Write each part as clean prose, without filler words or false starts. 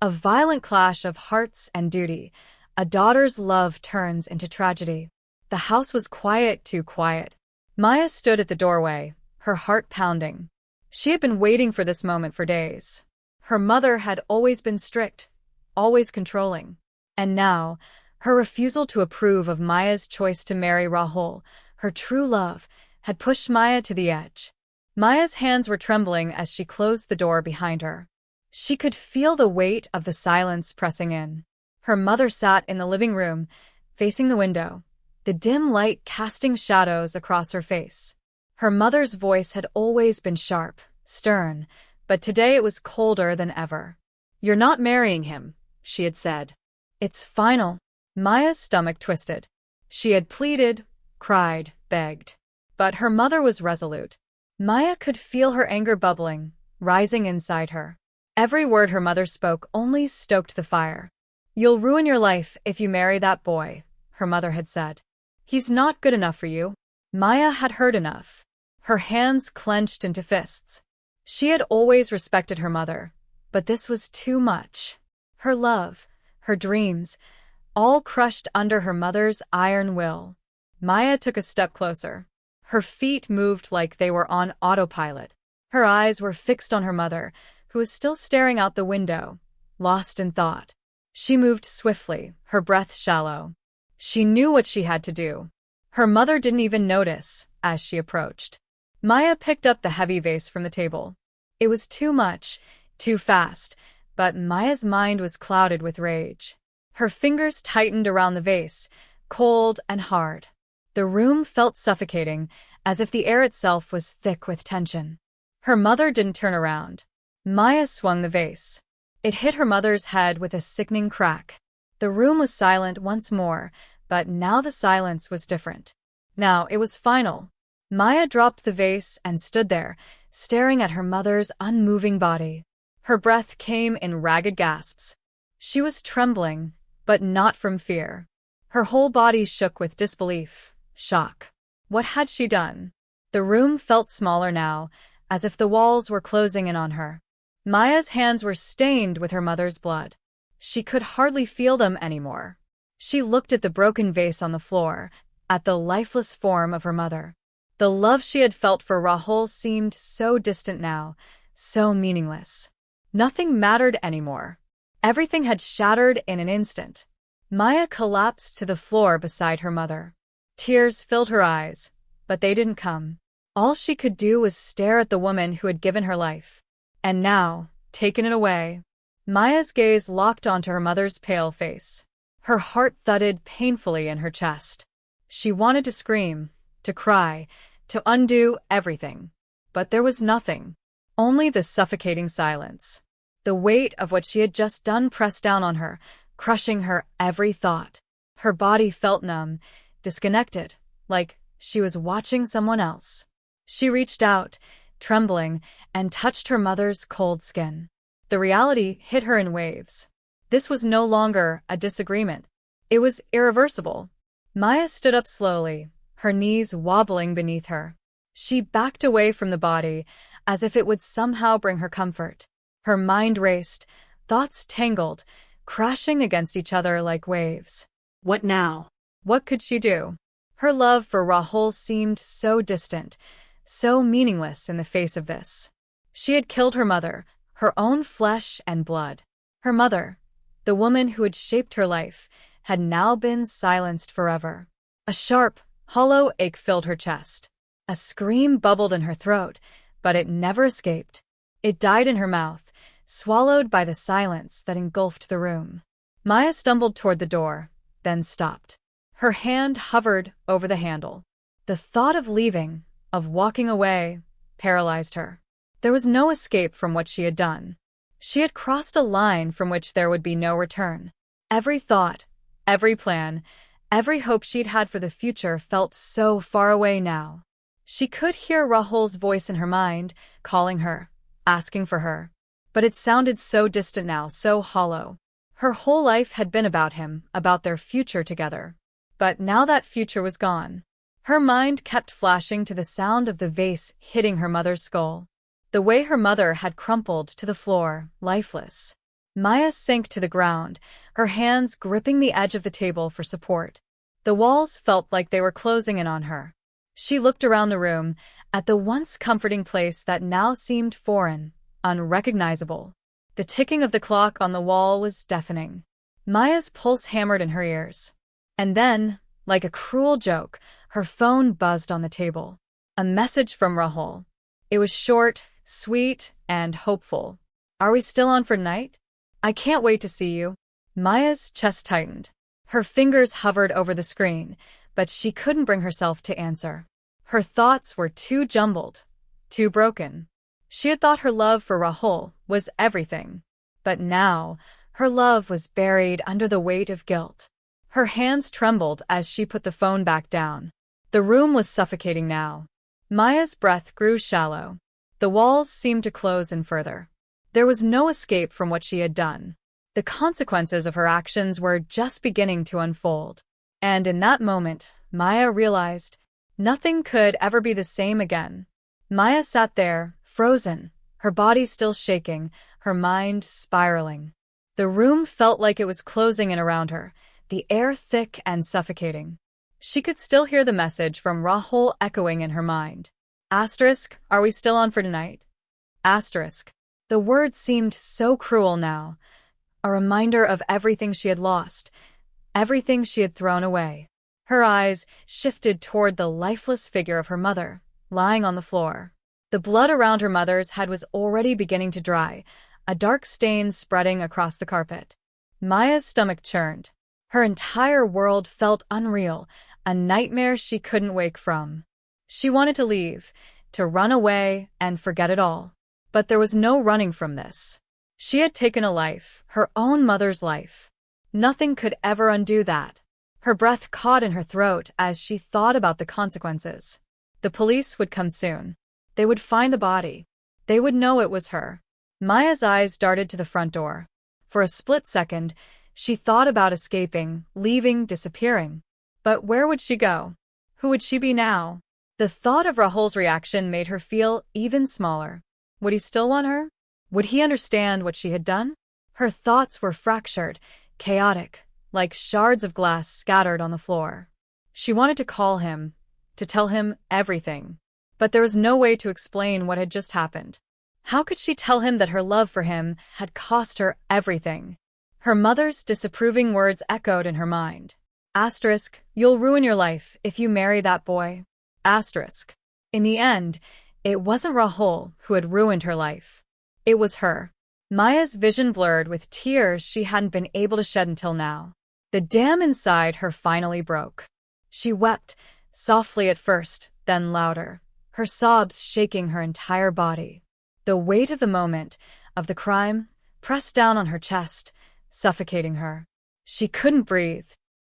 A violent clash of hearts and duty. A daughter's love turns into tragedy. The house was quiet, too quiet. Maya stood at the doorway, her heart pounding. She had been waiting for this moment for days. Her mother had always been strict, always controlling. And now, her refusal to approve of Maya's choice to marry Rahul, her true love, had pushed Maya to the edge. Maya's hands were trembling as she closed the door behind her. She could feel the weight of the silence pressing in. Her mother sat in the living room, facing the window, the dim light casting shadows across her face. Her mother's voice had always been sharp, stern, but today it was colder than ever. "You're not marrying him," she had said. "It's final." Maya's stomach twisted. She had pleaded, cried, begged. But her mother was resolute. Maya could feel her anger bubbling, rising inside her. Every word her mother spoke only stoked the fire. "You'll ruin your life if you marry that boy," her mother had said. "He's not good enough for you." Maya had heard enough. Her hands clenched into fists. She had always respected her mother, but this was too much. Her love, her dreams, all crushed under her mother's iron will. Maya took a step closer. Her feet moved like they were on autopilot. Her eyes were fixed on her mother, who was still staring out the window, lost in thought. She moved swiftly, her breath shallow. She knew what she had to do. Her mother didn't even notice as she approached. Maya picked up the heavy vase from the table. It was too much, too fast, but Maya's mind was clouded with rage. Her fingers tightened around the vase, cold and hard. The room felt suffocating, as if the air itself was thick with tension. Her mother didn't turn around. Maya swung the vase. It hit her mother's head with a sickening crack. The room was silent once more, but now the silence was different. Now it was final. Maya dropped the vase and stood there, staring at her mother's unmoving body. Her breath came in ragged gasps. She was trembling, but not from fear. Her whole body shook with disbelief, shock. What had she done? The room felt smaller now, as if the walls were closing in on her. Maya's hands were stained with her mother's blood. She could hardly feel them anymore. She looked at the broken vase on the floor, at the lifeless form of her mother. The love she had felt for Rahul seemed so distant now, so meaningless. Nothing mattered anymore. Everything had shattered in an instant. Maya collapsed to the floor beside her mother. Tears filled her eyes, but they didn't come. All she could do was stare at the woman who had given her life. And now, taken it away. Maya's gaze locked onto her mother's pale face. Her heart thudded painfully in her chest. She wanted to scream, to cry, to undo everything. But there was nothing. Only the suffocating silence. The weight of what she had just done pressed down on her, crushing her every thought. Her body felt numb, disconnected, like she was watching someone else. She reached out, trembling, and touched her mother's cold skin. The reality hit her in waves. This was no longer a disagreement. It was irreversible. Maya stood up slowly, her knees wobbling beneath her. She backed away from the body, as if it would somehow bring her comfort. Her mind raced, thoughts tangled, crashing against each other like waves. What now? What could she do? Her love for Rahul seemed so distant, so meaningless in the face of this. She had killed her mother, her own flesh and blood. Her mother, the woman who had shaped her life, had now been silenced forever. A sharp, hollow ache filled her chest. A scream bubbled in her throat, but it never escaped. It died in her mouth, swallowed by the silence that engulfed the room. Maya stumbled toward the door, then stopped. Her hand hovered over the handle. The thought of leaving, of walking away, paralyzed her. There was no escape from what she had done. She had crossed a line from which there would be no return. Every thought, every plan, every hope she'd had for the future felt so far away now. She could hear Rahul's voice in her mind, calling her, asking for her. But it sounded so distant now, so hollow. Her whole life had been about him, about their future together. But now that future was gone. Her mind kept flashing to the sound of the vase hitting her mother's skull. The way her mother had crumpled to the floor, lifeless. Maya sank to the ground, her hands gripping the edge of the table for support. The walls felt like they were closing in on her. She looked around the room, at the once comforting place that now seemed foreign, unrecognizable. The ticking of the clock on the wall was deafening. Maya's pulse hammered in her ears. And then, like a cruel joke, her phone buzzed on the table. A message from Rahul. It was short, sweet, and hopeful. "Are we still on for tonight? I can't wait to see you." Maya's chest tightened. Her fingers hovered over the screen, but she couldn't bring herself to answer. Her thoughts were too jumbled, too broken. She had thought her love for Rahul was everything, but now her love was buried under the weight of guilt. Her hands trembled as she put the phone back down. The room was suffocating now. Maya's breath grew shallow. The walls seemed to close in further. There was no escape from what she had done. The consequences of her actions were just beginning to unfold. And in that moment, Maya realized nothing could ever be the same again. Maya sat there, frozen, her body still shaking, her mind spiraling. The room felt like it was closing in around her, the air thick and suffocating. She could still hear the message from Rahul echoing in her mind. Asterisk, "Are we still on for tonight?" Asterisk. The word seemed so cruel now, a reminder of everything she had lost, everything she had thrown away. Her eyes shifted toward the lifeless figure of her mother, lying on the floor. The blood around her mother's head was already beginning to dry, a dark stain spreading across the carpet. Maya's stomach churned. Her entire world felt unreal, a nightmare she couldn't wake from. She wanted to leave, to run away and forget it all. But there was no running from this. She had taken a life, her own mother's life. Nothing could ever undo that. Her breath caught in her throat as she thought about the consequences. The police would come soon. They would find the body. They would know it was her. Maya's eyes darted to the front door. For a split second, she thought about escaping, leaving, disappearing. But where would she go? Who would she be now? The thought of Rahul's reaction made her feel even smaller. Would he still want her? Would he understand what she had done? Her thoughts were fractured, chaotic, like shards of glass scattered on the floor. She wanted to call him, to tell him everything. But there was no way to explain what had just happened. How could she tell him that her love for him had cost her everything? Her mother's disapproving words echoed in her mind. Asterisk, "You'll ruin your life if you marry that boy." Asterisk. In the end, it wasn't Rahul who had ruined her life. It was her. Maya's vision blurred with tears she hadn't been able to shed until now. The dam inside her finally broke. She wept, softly at first, then louder, her sobs shaking her entire body. The weight of the moment, of the crime, pressed down on her chest, suffocating her. She couldn't breathe.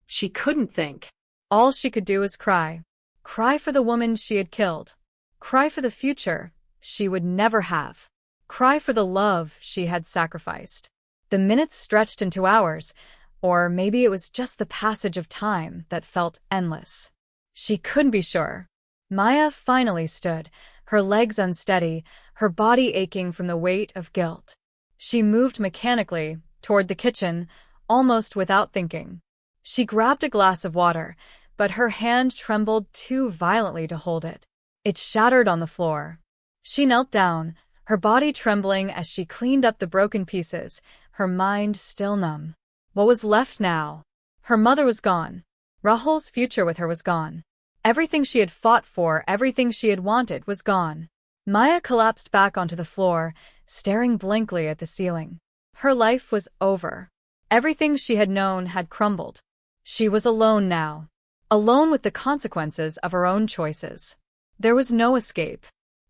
She couldn't think. All she could do was cry. Cry for the woman she had killed. Cry for the future she would never have. Cry for the love she had sacrificed. The minutes stretched into hours, or maybe it was just the passage of time that felt endless. She couldn't be sure. Maya finally stood, her legs unsteady, her body aching from the weight of guilt. She moved mechanically toward the kitchen, almost without thinking. She grabbed a glass of water, but her hand trembled too violently to hold it. It shattered on the floor. She knelt down, her body trembling as she cleaned up the broken pieces, her mind still numb. What was left now? Her mother was gone. Rahul's future with her was gone. Everything she had fought for, everything she had wanted, was gone. Maya collapsed back onto the floor, staring blankly at the ceiling. Her life was over. Everything she had known had crumbled. She was alone now. Alone with the consequences of her own choices. There was no escape.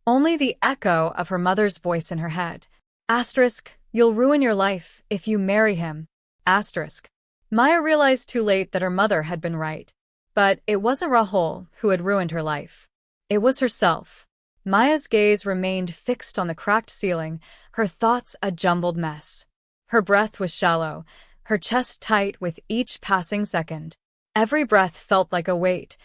Only the echo of her mother's voice in her head. Asterisk, "You'll ruin your life if you marry him." Asterisk. Maya realized too late that her mother had been right. But it wasn't Rahul who had ruined her life. It was herself. Maya's gaze remained fixed on the cracked ceiling, her thoughts a jumbled mess. Her breath was shallow, her chest tight with each passing second. Every breath felt like a weight,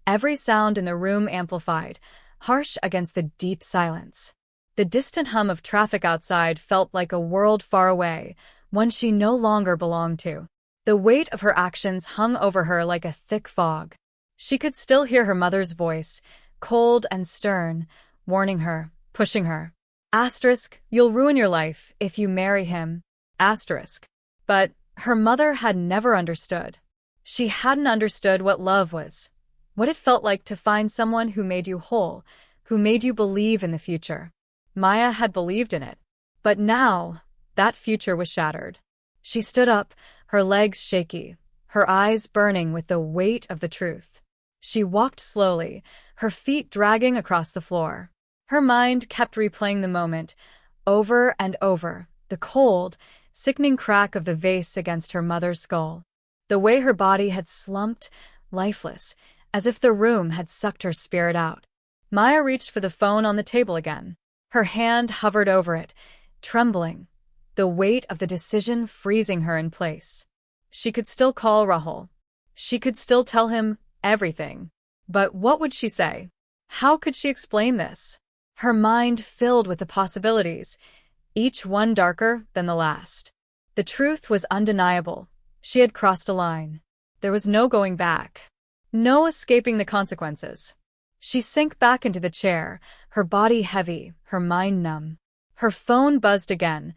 every sound in the room amplified, harsh against the deep silence. The distant hum of traffic outside felt like a world far away, one she no longer belonged to. The weight of her actions hung over her like a thick fog. She could still hear her mother's voice, cold and stern, warning her, pushing her. Asterisk, you'll ruin your life if you marry him. Asterisk. But her mother had never understood. She hadn't understood what love was, what it felt like to find someone who made you whole, who made you believe in the future. Maya had believed in it. But now, that future was shattered. She stood up, her legs shaky, her eyes burning with the weight of the truth. She walked slowly, her feet dragging across the floor. Her mind kept replaying the moment, over and over, the cold, sickening crack of the vase against her mother's skull. The way her body had slumped, lifeless, as if the room had sucked her spirit out. Maya reached for the phone on the table again. Her hand hovered over it, trembling, the weight of the decision freezing her in place. She could still call Rahul. She could still tell him everything. But what would she say? How could she explain this? Her mind filled with the possibilities, each one darker than the last. The truth was undeniable. She had crossed a line. There was no going back. No escaping the consequences. She sank back into the chair, her body heavy, her mind numb. Her phone buzzed again,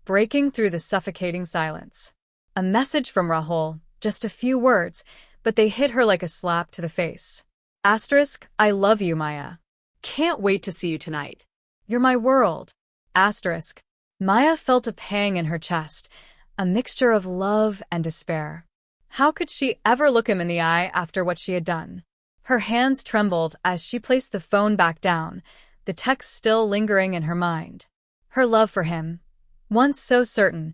breaking through the suffocating silence. A message from Rahul, just a few words, but they hit her like a slap to the face. Asterisk, I love you, Maya. Can't wait to see you tonight. You're my world. Asterisk. Maya felt a pang in her chest, a mixture of love and despair. How could she ever look him in the eye after what she had done? Her hands trembled as she placed the phone back down, the text still lingering in her mind. Her love for him, once so certain,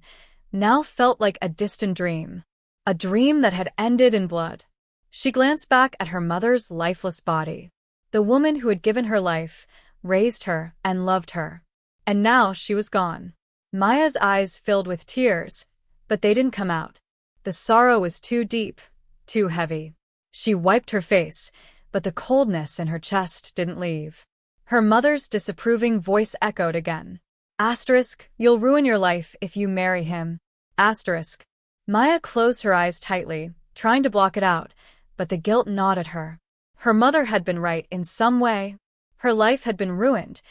now felt like a distant dream, a dream that had ended in blood. She glanced back at her mother's lifeless body, the woman who had given her life, raised her, and loved her. And now she was gone. Maya's eyes filled with tears, but they didn't come out. The sorrow was too deep, too heavy. She wiped her face, but the coldness in her chest didn't leave. Her mother's disapproving voice echoed again. Asterisk, you'll ruin your life if you marry him. Asterisk. Maya closed her eyes tightly, trying to block it out, but the guilt gnawed at her. Her mother had been right in some way. Her life had been ruined,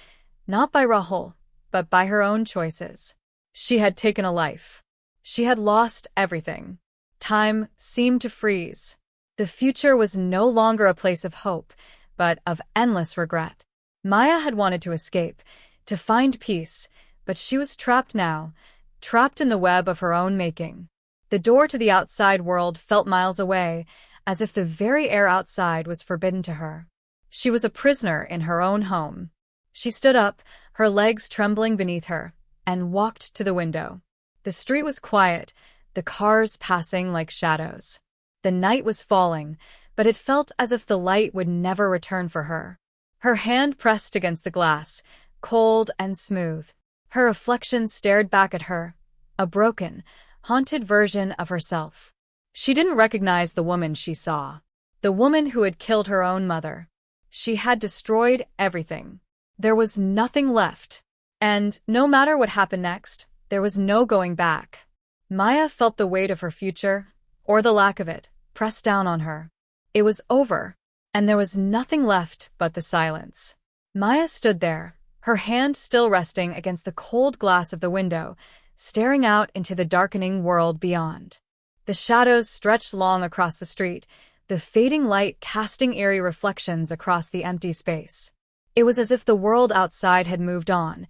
not by Rahul, but by her own choices. She had taken a life. She had lost everything. Time seemed to freeze. The future was no longer a place of hope, but of endless regret. Maya had wanted to escape, to find peace, but she was trapped now, trapped in the web of her own making. The door to the outside world felt miles away, as if the very air outside was forbidden to her. She was a prisoner in her own home. She stood up, her legs trembling beneath her, and walked to the window. The street was quiet, the cars passing like shadows. The night was falling, but it felt as if the light would never return for her. Her hand pressed against the glass, cold and smooth. Her reflection stared back at her, a broken, haunted version of herself. She didn't recognize the woman she saw, the woman who had killed her own mother. She had destroyed everything. There was nothing left. And no matter what happened next, there was no going back. Maya felt the weight of her future, or the lack of it, pressed down on her. It was over, and there was nothing left but the silence. Maya stood there, her hand still resting against the cold glass of the window, staring out into the darkening world beyond. The shadows stretched long across the street, the fading light casting eerie reflections across the empty space. It was as if the world outside had moved on,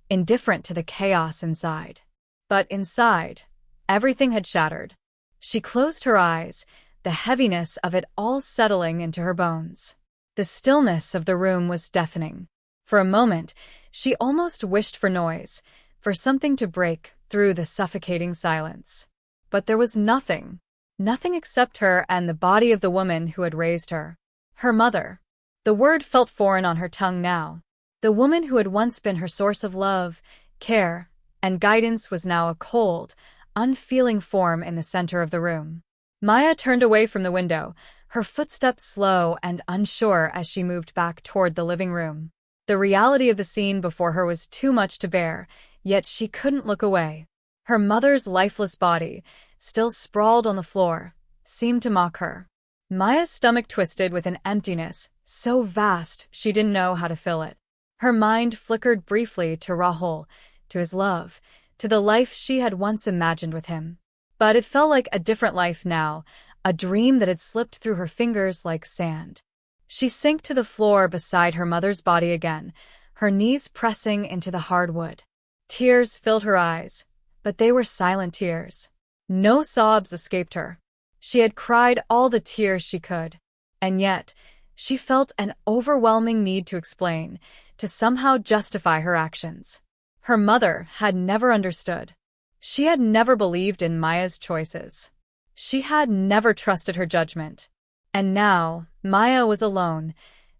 indifferent to the chaos inside. But inside, everything had shattered. She closed her eyes, the heaviness of it all settling into her bones. The stillness of the room was deafening. For a moment, she almost wished for noise, for something to break through the suffocating silence. But there was nothing. Nothing except her and the body of the woman who had raised her. Her mother. The word felt foreign on her tongue now. The woman who had once been her source of love, care, and guidance was now a cold, unfeeling form in the center of the room. Maya turned away from the window, her footsteps slow and unsure as she moved back toward the living room. The reality of the scene before her was too much to bear, yet she couldn't look away. Her mother's lifeless body, still sprawled on the floor, seemed to mock her. Maya's stomach twisted with an emptiness so vast she didn't know how to fill it. Her mind flickered briefly to Rahul, to his love, to the life she had once imagined with him. But it felt like a different life now, a dream that had slipped through her fingers like sand. She sank to the floor beside her mother's body again, her knees pressing into the hardwood. Tears filled her eyes, but they were silent tears. No sobs escaped her. She had cried all the tears she could, and yet she felt an overwhelming need to explain, to somehow justify her actions. Her mother had never understood. She had never believed in Maya's choices. She had never trusted her judgment. And now, Maya was alone,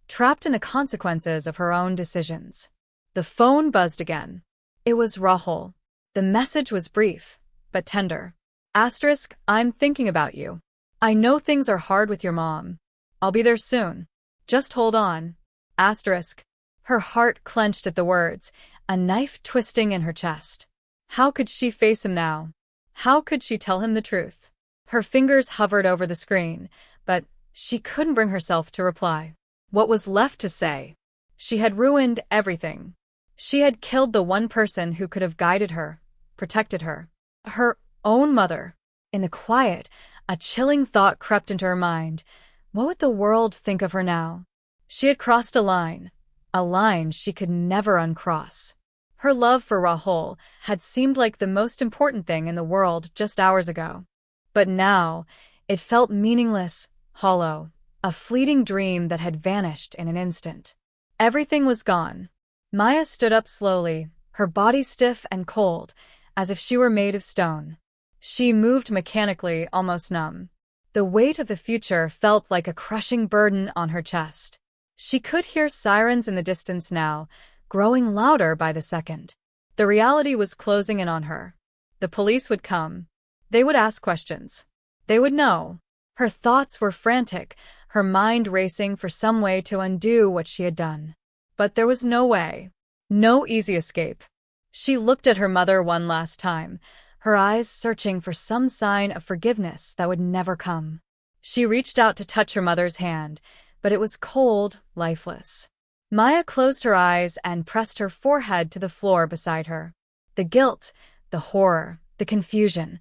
trapped in the consequences of her own decisions. The phone buzzed again. It was Rahul. The message was brief, but tender. Asterisk, I'm thinking about you. I know things are hard with your mom. I'll be there soon. Just hold on. Asterisk. Her heart clenched at the words, a knife twisting in her chest. How could she face him now? How could she tell him the truth? Her fingers hovered over the screen, but she couldn't bring herself to reply. What was left to say? She had ruined everything. She had killed the one person who could have guided her, protected her. Her own mother. In the quiet, a chilling thought crept into her mind. What would the world think of her now? She had crossed a line she could never uncross. Her love for Rahul had seemed like the most important thing in the world just hours ago. But now, it felt meaningless, hollow, a fleeting dream that had vanished in an instant. Everything was gone. Maya stood up slowly, her body stiff and cold, as if she were made of stone. She moved mechanically, almost numb. The weight of the future felt like a crushing burden on her chest. She could hear sirens in the distance now, growing louder by the second. The reality was closing in on her. The police would come. They would ask questions. They would know. Her thoughts were frantic, her mind racing for some way to undo what she had done. But there was no way. No easy escape. She looked at her mother one last time, her eyes searching for some sign of forgiveness that would never come. She reached out to touch her mother's hand, but it was cold, lifeless. Maya closed her eyes and pressed her forehead to the floor beside her. The guilt, the horror, the confusion,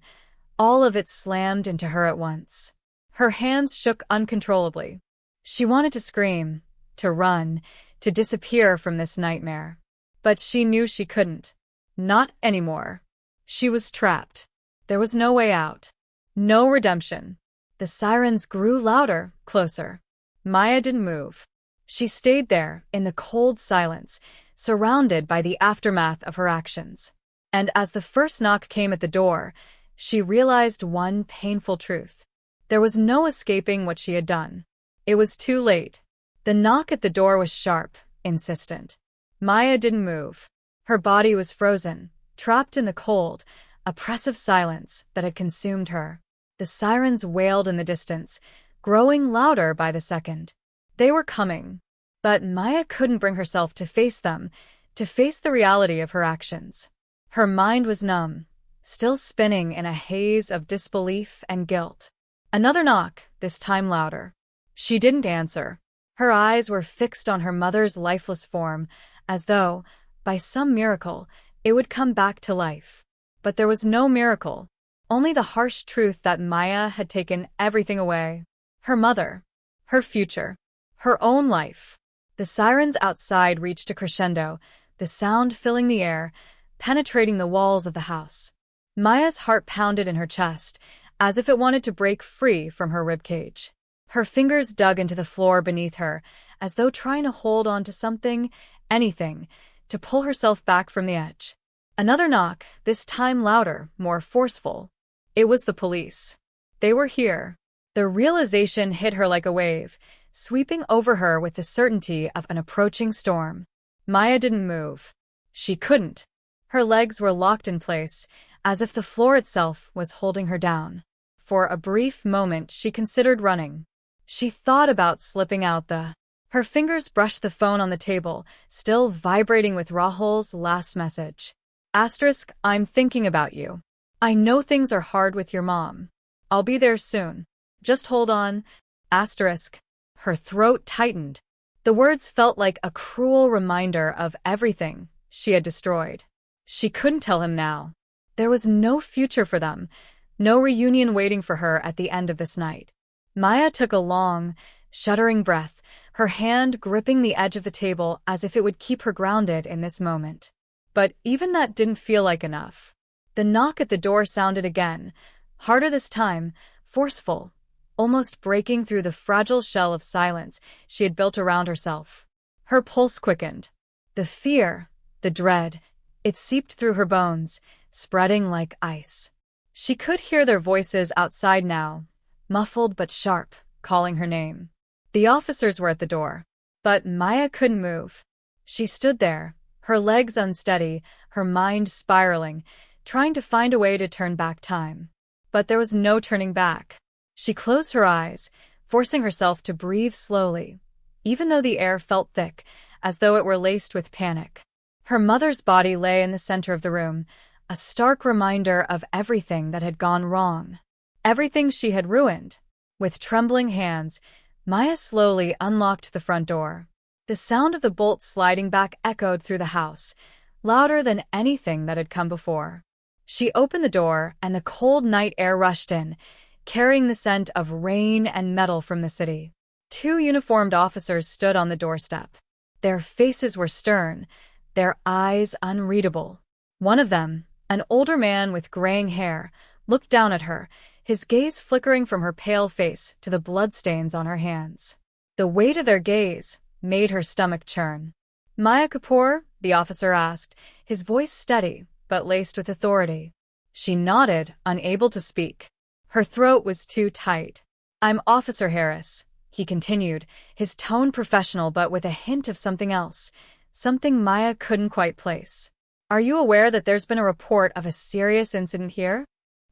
all of it slammed into her at once. Her hands shook uncontrollably. She wanted to scream, to run, to disappear from this nightmare. But she knew she couldn't. Not anymore. She was trapped. There was no way out. No redemption. The sirens grew louder, closer. Maya didn't move. She stayed there, in the cold silence, surrounded by the aftermath of her actions. And as the first knock came at the door, she realized one painful truth. There was no escaping what she had done. It was too late. The knock at the door was sharp, insistent. Maya didn't move. Her body was frozen, trapped in the cold, oppressive silence that had consumed her. The sirens wailed in the distance, growing louder by the second. They were coming. But Maya couldn't bring herself to face them, to face the reality of her actions. Her mind was numb, still spinning in a haze of disbelief and guilt. Another knock, this time louder. She didn't answer. Her eyes were fixed on her mother's lifeless form, as though, by some miracle, it would come back to life. But there was no miracle, only the harsh truth that Maya had taken everything away. Her mother, her future, her own life. The sirens outside reached a crescendo, the sound filling the air, penetrating the walls of the house. Maya's heart pounded in her chest, as if it wanted to break free from her ribcage. Her fingers dug into the floor beneath her, as though trying to hold on to something, anything, to pull herself back from the edge. Another knock, this time louder, more forceful. It was the police. They were here. The realization hit her like a wave, sweeping over her with the certainty of an approaching storm. Maya didn't move. She couldn't. Her legs were locked in place, as if the floor itself was holding her down. For a brief moment she considered running. She thought about slipping out the... Her fingers brushed the phone on the table, still vibrating with Rahul's last message. Asterisk, I'm thinking about you. I know things are hard with your mom. I'll be there soon. Just hold on. Asterisk. Her throat tightened. The words felt like a cruel reminder of everything she had destroyed. She couldn't tell him now. There was no future for them, no reunion waiting for her at the end of this night. Maya took a long, shuddering breath, her hand gripping the edge of the table as if it would keep her grounded in this moment. But even that didn't feel like enough. The knock at the door sounded again, harder this time, forceful, almost breaking through the fragile shell of silence she had built around herself. Her pulse quickened. The fear, the dread, it seeped through her bones, spreading like ice. She could hear their voices outside now, muffled but sharp, calling her name. The officers were at the door, but Maya couldn't move. She stood there, her legs unsteady, her mind spiraling, trying to find a way to turn back time. But there was no turning back. She closed her eyes, forcing herself to breathe slowly, even though the air felt thick, as though it were laced with panic. Her mother's body lay in the center of the room, a stark reminder of everything that had gone wrong, everything she had ruined. With trembling hands, Maya slowly unlocked the front door. The sound of the bolt sliding back echoed through the house, louder than anything that had come before. She opened the door, and the cold night air rushed in, carrying the scent of rain and metal from the city. 2 uniformed officers stood on the doorstep. Their faces were stern, their eyes unreadable. One of them, an older man with graying hair, looked down at her, his gaze flickering from her pale face to the bloodstains on her hands. The weight of their gaze made her stomach churn. "Maya Kapoor?" the officer asked, his voice steady but laced with authority. She nodded, unable to speak. Her throat was too tight. "I'm Officer Harris," he continued, his tone professional but with a hint of something else, something Maya couldn't quite place. "Are you aware that there's been a report of a serious incident here?"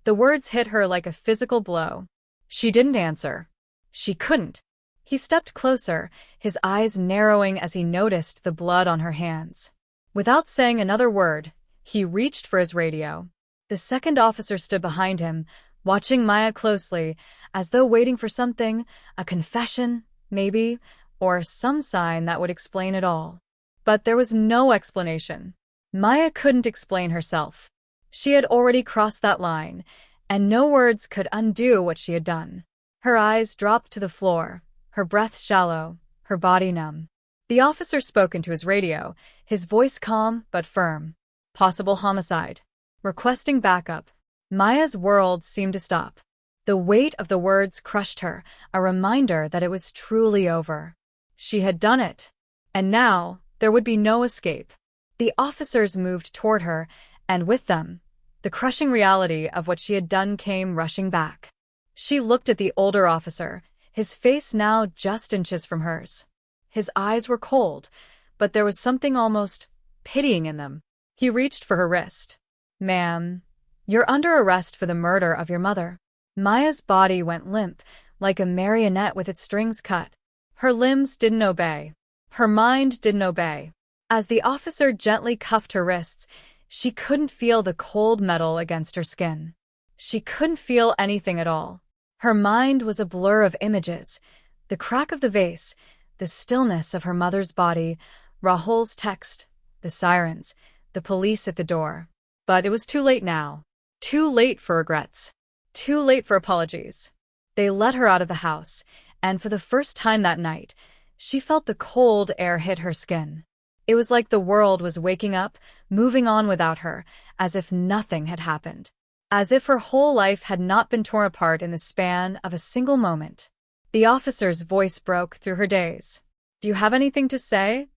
The words hit her like a physical blow. She didn't answer. She couldn't. He stepped closer, his eyes narrowing as he noticed the blood on her hands. Without saying another word, he reached for his radio. The second officer stood behind him, watching Maya closely, as though waiting for something, a confession, maybe, or some sign that would explain it all. But there was no explanation. Maya couldn't explain herself. She had already crossed that line, and no words could undo what she had done. Her eyes dropped to the floor, her breath shallow, her body numb. The officer spoke into his radio, his voice calm but firm. "Possible homicide. Requesting backup." Maya's world seemed to stop. The weight of the words crushed her, a reminder that it was truly over. She had done it. And now, there would be no escape. The officers moved toward her, and with them, the crushing reality of what she had done came rushing back. She looked at the older officer, his face now just inches from hers. His eyes were cold, but there was something almost pitying in them. He reached for her wrist. "Ma'am, you're under arrest for the murder of your mother." Maya's body went limp, like a marionette with its strings cut. Her limbs didn't obey. Her mind didn't obey. As the officer gently cuffed her wrists, she couldn't feel the cold metal against her skin. She couldn't feel anything at all. Her mind was a blur of images, the crack of the vase, the stillness of her mother's body, Rahul's text, the sirens, the police at the door. But it was too late now. Too late for regrets. Too late for apologies. They let her out of the house, and for the first time that night, she felt the cold air hit her skin. It was like the world was waking up, moving on without her, as if nothing had happened. As if her whole life had not been torn apart in the span of a single moment. The officer's voice broke through her daze. "Do you have anything to say?"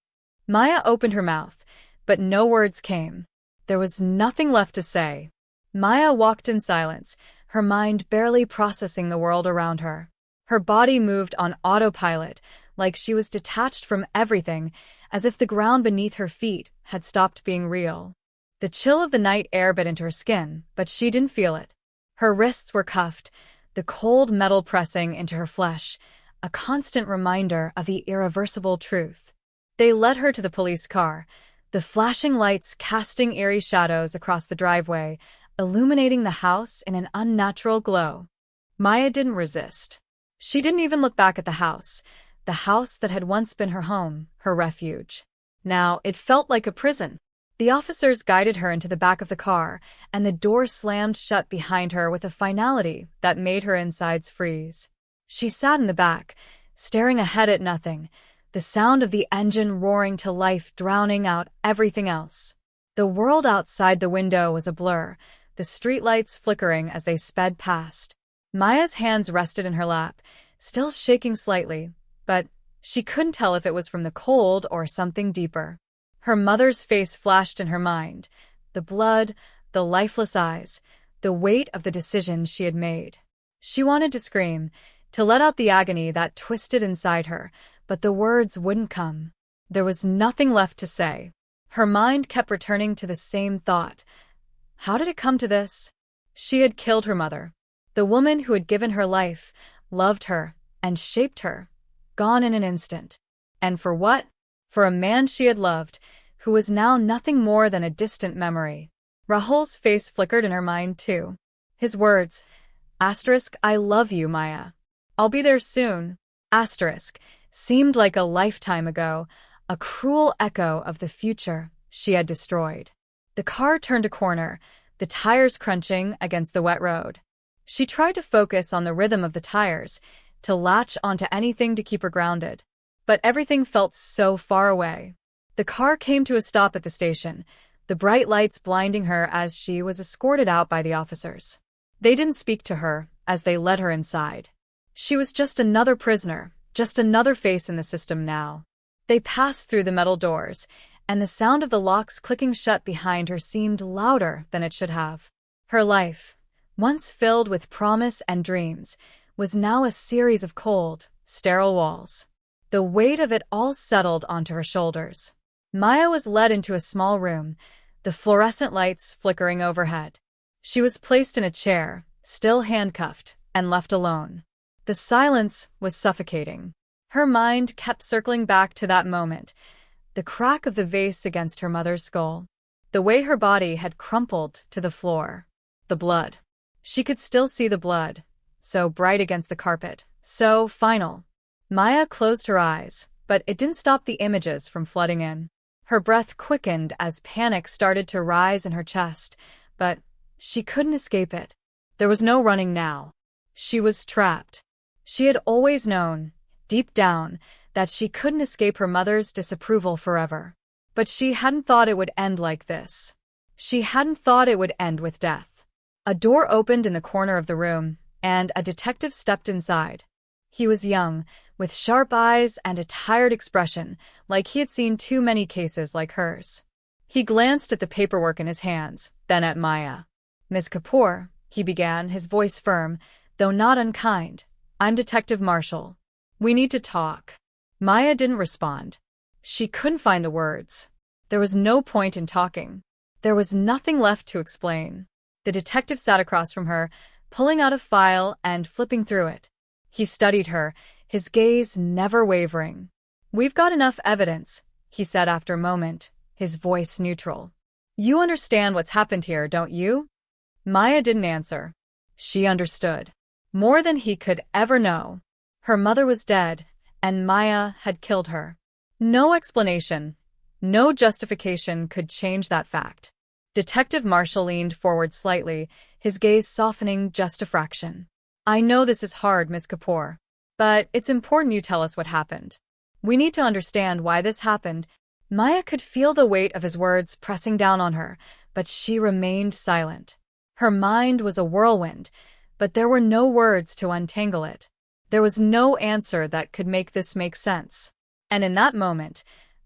Maya opened her mouth, but no words came. There was nothing left to say. Maya walked in silence, her mind barely processing the world around her. Her body moved on autopilot, like she was detached from everything, as if the ground beneath her feet had stopped being real. The chill of the night air bit into her skin, but she didn't feel it. Her wrists were cuffed, the cold metal pressing into her flesh, a constant reminder of the irreversible truth. They led her to the police car, the flashing lights casting eerie shadows across the driveway, illuminating the house in an unnatural glow. Maya didn't resist. She didn't even look back at the house that had once been her home, her refuge. Now, it felt like a prison. The officers guided her into the back of the car, and the door slammed shut behind her with a finality that made her insides freeze. She sat in the back, staring ahead at nothing, the sound of the engine roaring to life drowning out everything else. The world outside the window was a blur, the streetlights flickering as they sped past. Maya's hands rested in her lap, still shaking slightly, but she couldn't tell if it was from the cold or something deeper. Her mother's face flashed in her mind, the blood, the lifeless eyes, the weight of the decision she had made. She wanted to scream, to let out the agony that twisted inside her, but the words wouldn't come. There was nothing left to say. Her mind kept returning to the same thought. How did it come to this? She had killed her mother. The woman who had given her life, loved her, and shaped her, gone in an instant. And for what? For a man she had loved, who was now nothing more than a distant memory. Rahul's face flickered in her mind too. His words, "I love you, Maya. I'll be there soon," seemed like a lifetime ago, a cruel echo of the future she had destroyed. The car turned a corner, the tires crunching against the wet road. She tried to focus on the rhythm of the tires, to latch onto anything to keep her grounded. But everything felt so far away. The car came to a stop at the station, the bright lights blinding her as she was escorted out by the officers. They didn't speak to her as they led her inside. She was just another prisoner, just another face in the system now. They passed through the metal doors, and the sound of the locks clicking shut behind her seemed louder than it should have. Her life, once filled with promise and dreams, was now a series of cold, sterile walls. The weight of it all settled onto her shoulders. Maya was led into a small room, the fluorescent lights flickering overhead. She was placed in a chair, still handcuffed, and left alone. The silence was suffocating. Her mind kept circling back to that moment, the crack of the vase against her mother's skull, the way her body had crumpled to the floor. The blood. She could still see the blood, so bright against the carpet, so final. Maya closed her eyes, but it didn't stop the images from flooding in. Her breath quickened as panic started to rise in her chest, but she couldn't escape it. There was no running now. She was trapped. She had always known, deep down, that she couldn't escape her mother's disapproval forever. But she hadn't thought it would end like this. She hadn't thought it would end with death. A door opened in the corner of the room, and a detective stepped inside. He was young, with sharp eyes and a tired expression, like he had seen too many cases like hers. He glanced at the paperwork in his hands, then at Maya. "Miss Kapoor," he began, his voice firm, though not unkind. "I'm Detective Marshall. We need to talk." Maya didn't respond. She couldn't find the words. There was no point in talking. There was nothing left to explain. The detective sat across from her, pulling out a file and flipping through it. He studied her, his gaze never wavering. "We've got enough evidence," he said after a moment, his voice neutral. "You understand what's happened here, don't you?" Maya didn't answer. She understood. More than he could ever know. Her mother was dead, and Maya had killed her. No explanation, no justification could change that fact. Detective Marshall leaned forward slightly, his gaze softening just a fraction. "I know this is hard, Miss Kapoor, but it's important you tell us what happened. We need to understand why this happened." Maya could feel the weight of his words pressing down on her, but she remained silent. Her mind was a whirlwind, but there were no words to untangle it. There was no answer that could make this make sense. And in that moment,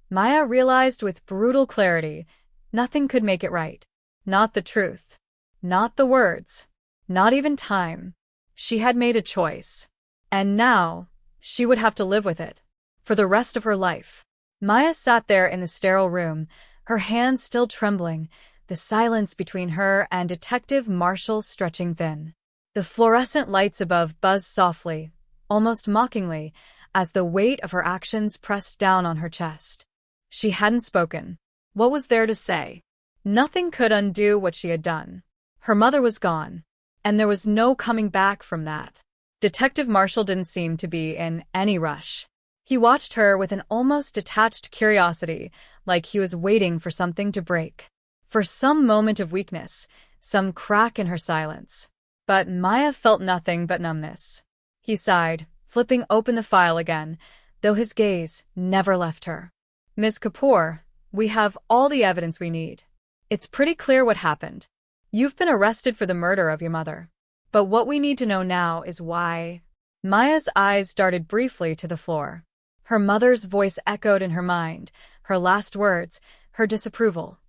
Maya realized with brutal clarity, nothing could make it right. Not the truth. Not the words. Not even time. She had made a choice. And now, she would have to live with it. For the rest of her life. Maya sat there in the sterile room, her hands still trembling, the silence between her and Detective Marshall stretching thin. The fluorescent lights above buzzed softly, almost mockingly, as the weight of her actions pressed down on her chest. She hadn't spoken. What was there to say? Nothing could undo what she had done. Her mother was gone, and there was no coming back from that. Detective Marshall didn't seem to be in any rush. He watched her with an almost detached curiosity, like he was waiting for something to break. For some moment of weakness, some crack in her silence. But Maya felt nothing but numbness. He sighed, flipping open the file again, though his gaze never left her. "Ms. Kapoor, we have all the evidence we need. It's pretty clear what happened. You've been arrested for the murder of your mother. But what we need to know now is why." Maya's eyes darted briefly to the floor. Her mother's voice echoed in her mind, her last words, her disapproval.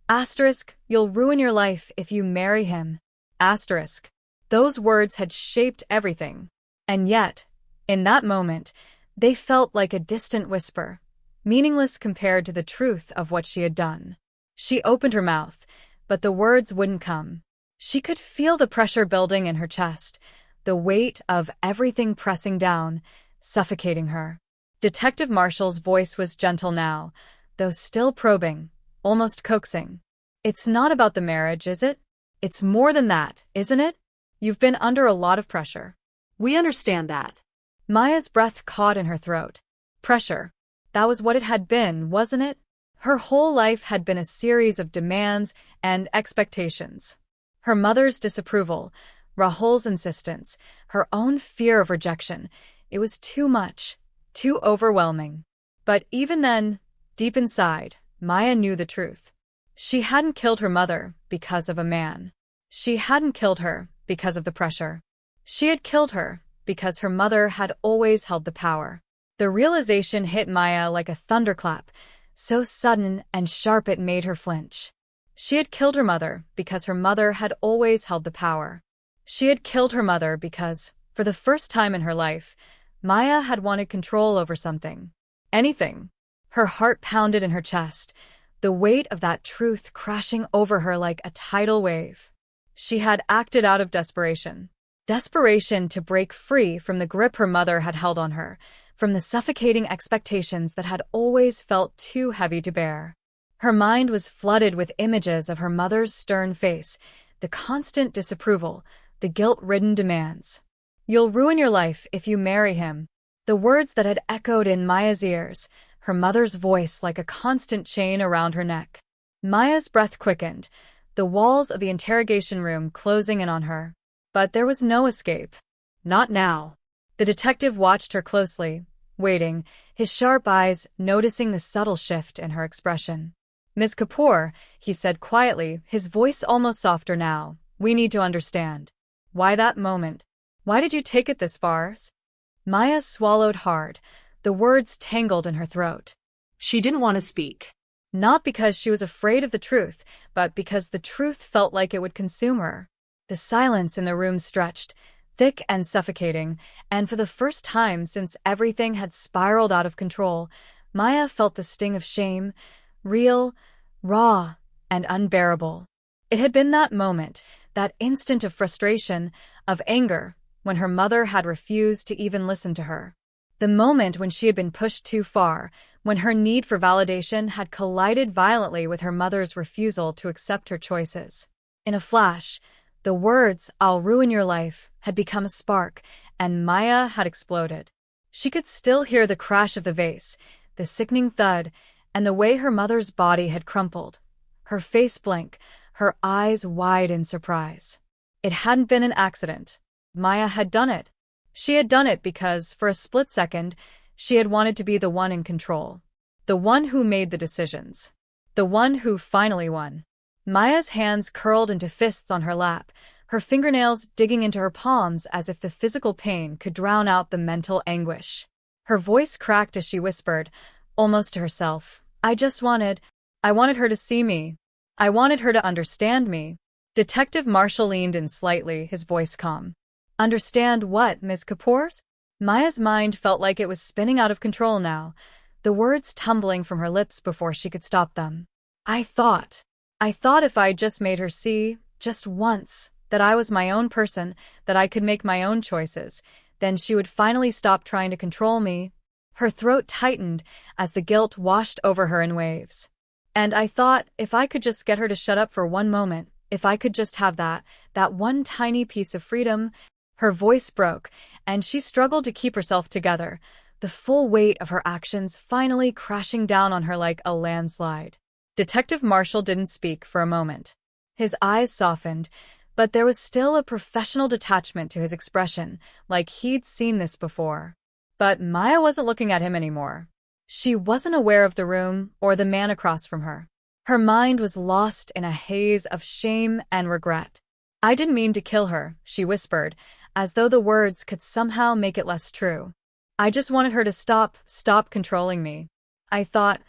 Asterisk, "You'll ruin your life if you marry him." Asterisk. Those words had shaped everything. And yet, in that moment, they felt like a distant whisper, meaningless compared to the truth of what she had done. She opened her mouth, but the words wouldn't come. She could feel the pressure building in her chest, the weight of everything pressing down, suffocating her. Detective Marshall's voice was gentle now, though still probing, almost coaxing. "It's not about the marriage, is it? It's more than that, isn't it? You've been under a lot of pressure." "We understand that." Maya's breath caught in her throat. Pressure. That was what it had been, wasn't it? Her whole life had been a series of demands and expectations. Her mother's disapproval, Rahul's insistence, her own fear of rejection. It was too much, too overwhelming. But even then, deep inside, Maya knew the truth. She hadn't killed her mother because of a man. She hadn't killed her because of the pressure. She had killed her because her mother had always held the power. The realization hit Maya like a thunderclap, so sudden and sharp it made her flinch. She had killed her mother because her mother had always held the power. She had killed her mother because, for the first time in her life, Maya had wanted control over something. Anything. Her heart pounded in her chest, the weight of that truth crashing over her like a tidal wave. She had acted out of desperation. Desperation to break free from the grip her mother had held on her, from the suffocating expectations that had always felt too heavy to bear. Her mind was flooded with images of her mother's stern face, the constant disapproval, the guilt-ridden demands. "You'll ruin your life if you marry him." The words that had echoed in Maya's ears, her mother's voice like a constant chain around her neck. Maya's breath quickened, the walls of the interrogation room closing in on her. But there was no escape. Not now. The detective watched her closely, waiting, his sharp eyes noticing the subtle shift in her expression. "Ms. Kapoor," he said quietly, his voice almost softer now, "we need to understand. Why that moment? Why did you take it this far?" Maya swallowed hard, the words tangled in her throat. She didn't want to speak. Not because she was afraid of the truth, but because the truth felt like it would consume her. The silence in the room stretched, thick and suffocating, and for the first time since everything had spiraled out of control, Maya felt the sting of shame, real, raw, and unbearable. It had been that moment, that instant of frustration, of anger, when her mother had refused to even listen to her. The moment when she had been pushed too far, when her need for validation had collided violently with her mother's refusal to accept her choices. In a flash, the words, "I'll ruin your life," had become a spark, and Maya had exploded. She could still hear the crash of the vase, the sickening thud, and the way her mother's body had crumpled. Her face blank, her eyes wide in surprise. It hadn't been an accident. Maya had done it. She had done it because, for a split second, she had wanted to be the one in control. The one who made the decisions. The one who finally won. Maya's hands curled into fists on her lap, her fingernails digging into her palms as if the physical pain could drown out the mental anguish. Her voice cracked as she whispered, almost to herself, I wanted her to see me. I wanted her to understand me." Detective Marshall leaned in slightly, his voice calm. "Understand what, Ms. Kapoor?" Maya's mind felt like it was spinning out of control now, the words tumbling from her lips before she could stop them. I thought if I just made her see, just once, that I was my own person, that I could make my own choices, then she would finally stop trying to control me." Her throat tightened as the guilt washed over her in waves. "And I thought if I could just get her to shut up for one moment, If I could just have that one tiny piece of freedom. Her voice broke, and she struggled to keep herself together, the full weight of her actions finally crashing down on her like a landslide. Detective Marshall didn't speak for a moment. His eyes softened, but there was still a professional detachment to his expression, like he'd seen this before. But Maya wasn't looking at him anymore. She wasn't aware of the room or the man across from her. Her mind was lost in a haze of shame and regret. "I didn't mean to kill her," she whispered, as though the words could somehow make it less true. "I just wanted her to stop controlling me. I thought,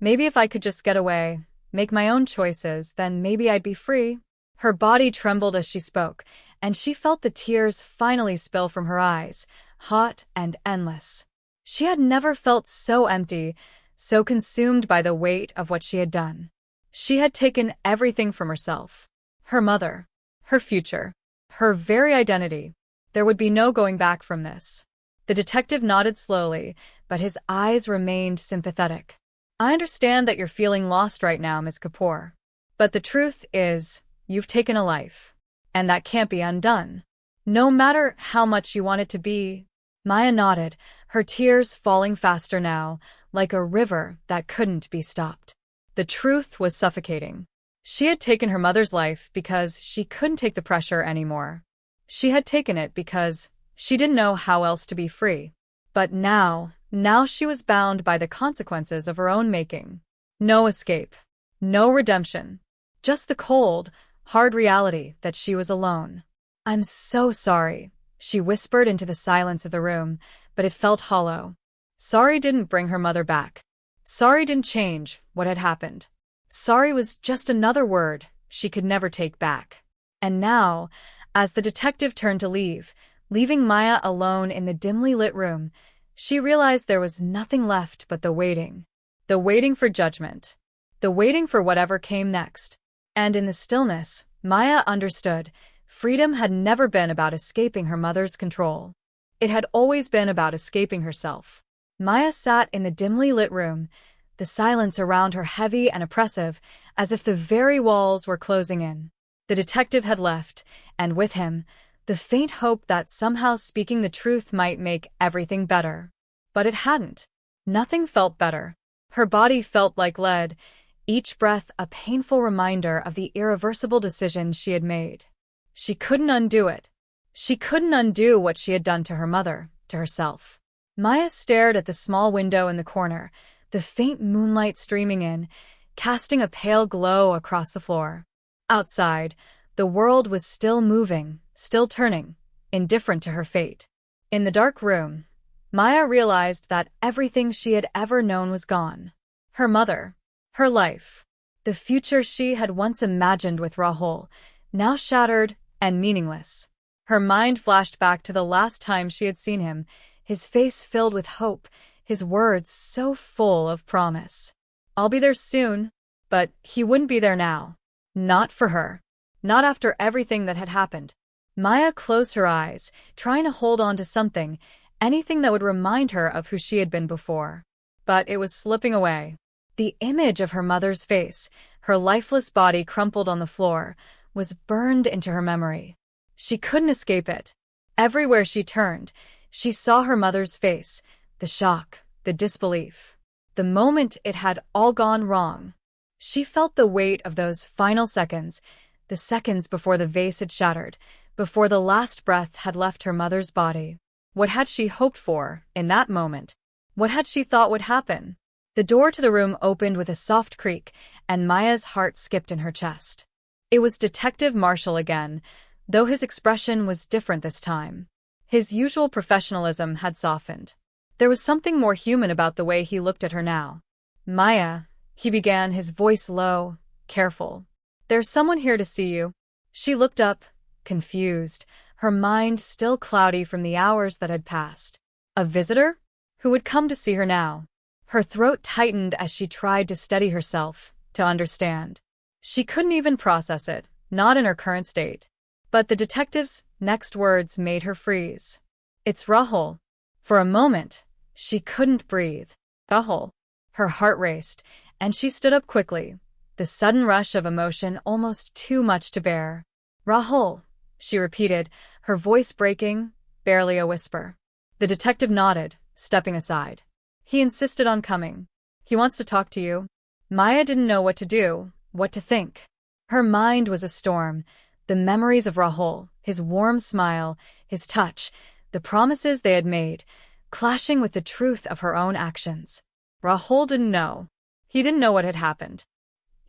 maybe if I could just get away, make my own choices, then maybe I'd be free." Her body trembled as she spoke, and she felt the tears finally spill from her eyes, hot and endless. She had never felt so empty, so consumed by the weight of what she had done. She had taken everything from herself. Her mother, her future, her very identity. There would be no going back from this. The detective nodded slowly, but his eyes remained sympathetic. "I understand that you're feeling lost right now, Ms. Kapoor. But the truth is, you've taken a life. And that can't be undone. No matter how much you want it to be." Maya nodded, her tears falling faster now, like a river that couldn't be stopped. The truth was suffocating. She had taken her mother's life because she couldn't take the pressure anymore. She had taken it because she didn't know how else to be free. But now she was bound by the consequences of her own making. No escape. No redemption. Just the cold, hard reality that she was alone. "I'm so sorry," she whispered into the silence of the room, but it felt hollow. Sorry didn't bring her mother back. Sorry didn't change what had happened. Sorry was just another word she could never take back. And now, as the detective turned to leave, leaving Maya alone in the dimly lit room, she realized there was nothing left but the waiting. The waiting for judgment. The waiting for whatever came next. And in the stillness, Maya understood freedom had never been about escaping her mother's control. It had always been about escaping herself. Maya sat in the dimly lit room, the silence around her heavy and oppressive, as if the very walls were closing in. The detective had left, and with him, the faint hope that somehow speaking the truth might make everything better. But it hadn't. Nothing felt better. Her body felt like lead, each breath a painful reminder of the irreversible decision she had made. She couldn't undo it. She couldn't undo what she had done to her mother, to herself. Maya stared at the small window in the corner, the faint moonlight streaming in, casting a pale glow across the floor. Outside, the world was still moving, still turning, indifferent to her fate. In the dark room, Maya realized that everything she had ever known was gone. Her mother, her life, the future she had once imagined with Rahul, now shattered and meaningless. Her mind flashed back to the last time she had seen him, his face filled with hope, his words so full of promise. "I'll be there soon," but he wouldn't be there now. Not for her. Not after everything that had happened. Maya closed her eyes, trying to hold on to something, anything that would remind her of who she had been before. But it was slipping away. The image of her mother's face, her lifeless body crumpled on the floor, was burned into her memory. She couldn't escape it. Everywhere she turned, she saw her mother's face, the shock, the disbelief. The moment it had all gone wrong. She felt the weight of those final seconds, the seconds before the vase had shattered, before the last breath had left her mother's body. What had she hoped for in that moment? What had she thought would happen? The door to the room opened with a soft creak, and Maya's heart skipped in her chest. It was Detective Marshall again, though his expression was different this time. His usual professionalism had softened. There was something more human about the way he looked at her now. "Maya," he began, his voice low, careful. "There's someone here to see you." She looked up, confused, her mind still cloudy from the hours that had passed. A visitor? Who would come to see her now? Her throat tightened as she tried to steady herself, to understand. She couldn't even process it, not in her current state. But the detective's next words made her freeze. "It's Rahul." For a moment, she couldn't breathe. Rahul. Her heart raced, and she stood up quickly, the sudden rush of emotion almost too much to bear. "Rahul," she repeated, her voice breaking, barely a whisper. The detective nodded, stepping aside. "He insisted on coming. He wants to talk to you." Maya didn't know what to do, what to think. Her mind was a storm. The memories of Rahul, his warm smile, his touch, the promises they had made, clashing with the truth of her own actions. Rahul didn't know. He didn't know what had happened.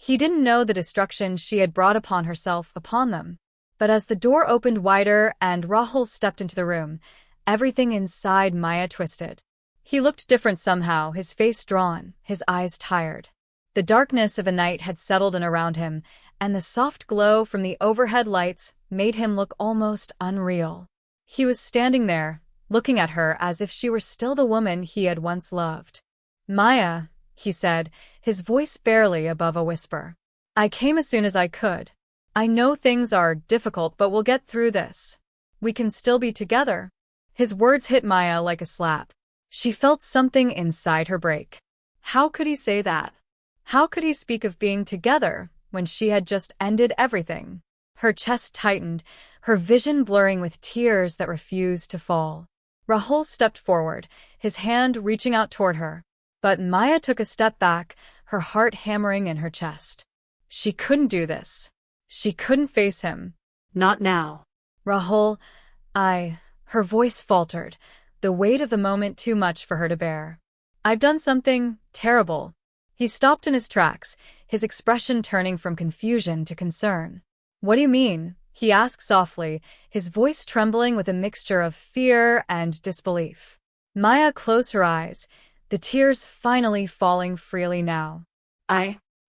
He didn't know the destruction she had brought upon herself, upon them. But as the door opened wider and Rahul stepped into the room, everything inside Maya twisted. He looked different somehow, his face drawn, his eyes tired. The darkness of the night had settled in around him, and the soft glow from the overhead lights made him look almost unreal. He was standing there, looking at her as if she were still the woman he had once loved. "Maya," he said, his voice barely above a whisper. "I came as soon as I could. I know things are difficult, but we'll get through this. We can still be together." His words hit Maya like a slap. She felt something inside her break. How could he say that? How could he speak of being together when she had just ended everything? Her chest tightened, her vision blurring with tears that refused to fall. Rahul stepped forward, his hand reaching out toward her. But Maya took a step back, her heart hammering in her chest. She couldn't do this. She couldn't face him. Not now. "Rahul, Her voice faltered, the weight of the moment too much for her to bear. "I've done something terrible." He stopped in his tracks, his expression turning from confusion to concern. "What do you mean?" he asked softly, his voice trembling with a mixture of fear and disbelief. Maya closed her eyes, the tears finally falling freely now.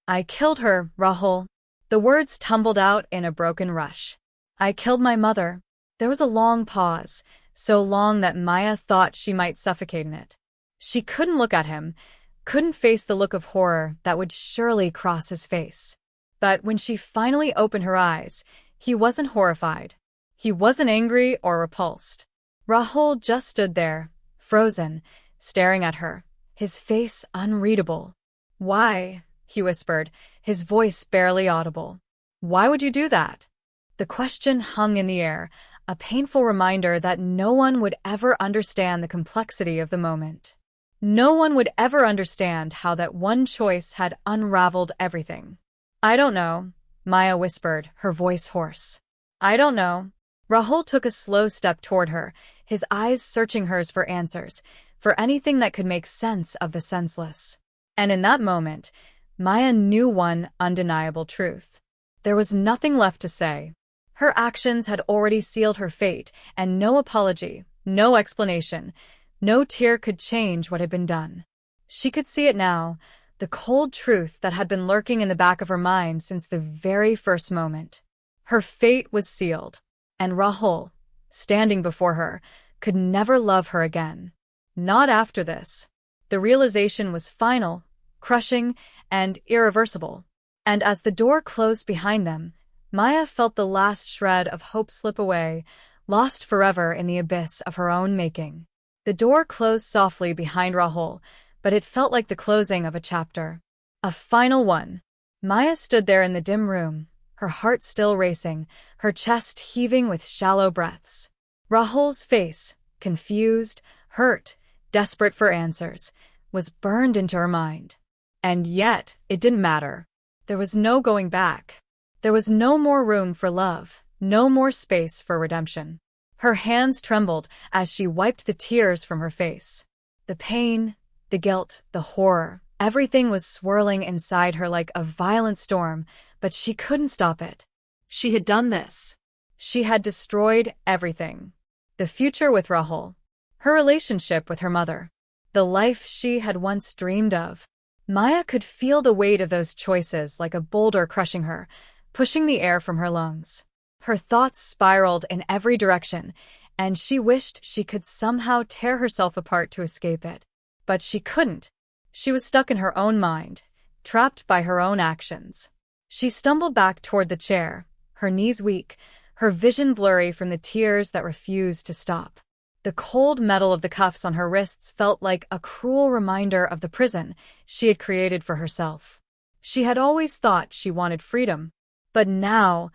I killed her, Rahul." The words tumbled out in a broken rush. "I killed my mother." There was a long pause, so long that Maya thought she might suffocate in it. She couldn't look at him, couldn't face the look of horror that would surely cross his face. But when she finally opened her eyes, he wasn't horrified. He wasn't angry or repulsed. Rahul just stood there, frozen, staring at her, his face unreadable. "Why?" he whispered, his voice barely audible. "Why would you do that?" The question hung in the air, a painful reminder that no one would ever understand the complexity of the moment. No one would ever understand how that one choice had unraveled everything. "I don't know," Maya whispered, her voice hoarse. "I don't know." Rahul took a slow step toward her, his eyes searching hers for answers, for anything that could make sense of the senseless. And in that moment, Maya knew one undeniable truth. There was nothing left to say. Her actions had already sealed her fate, and no apology, no explanation, no tear could change what had been done. She could see it now, the cold truth that had been lurking in the back of her mind since the very first moment. Her fate was sealed, and Rahul, standing before her, could never love her again. Not after this. The realization was final, crushing, and irreversible. And as the door closed behind them, Maya felt the last shred of hope slip away, lost forever in the abyss of her own making. The door closed softly behind Rahul, but it felt like the closing of a chapter. A final one. Maya stood there in the dim room, her heart still racing, her chest heaving with shallow breaths. Rahul's face, confused, hurt, desperate for answers, was burned into her mind. And yet, it didn't matter. There was no going back. There was no more room for love, no more space for redemption. Her hands trembled as she wiped the tears from her face. The pain, the guilt, the horror, everything was swirling inside her like a violent storm, but she couldn't stop it. She had done this. She had destroyed everything. The future with Rahul, her relationship with her mother, the life she had once dreamed of. Maya could feel the weight of those choices like a boulder crushing her, pushing the air from her lungs. Her thoughts spiraled in every direction, and she wished she could somehow tear herself apart to escape it. But she couldn't. She was stuck in her own mind, trapped by her own actions. She stumbled back toward the chair, her knees weak, her vision blurry from the tears that refused to stop. The cold metal of the cuffs on her wrists felt like a cruel reminder of the prison she had created for herself. She had always thought she wanted freedom, but now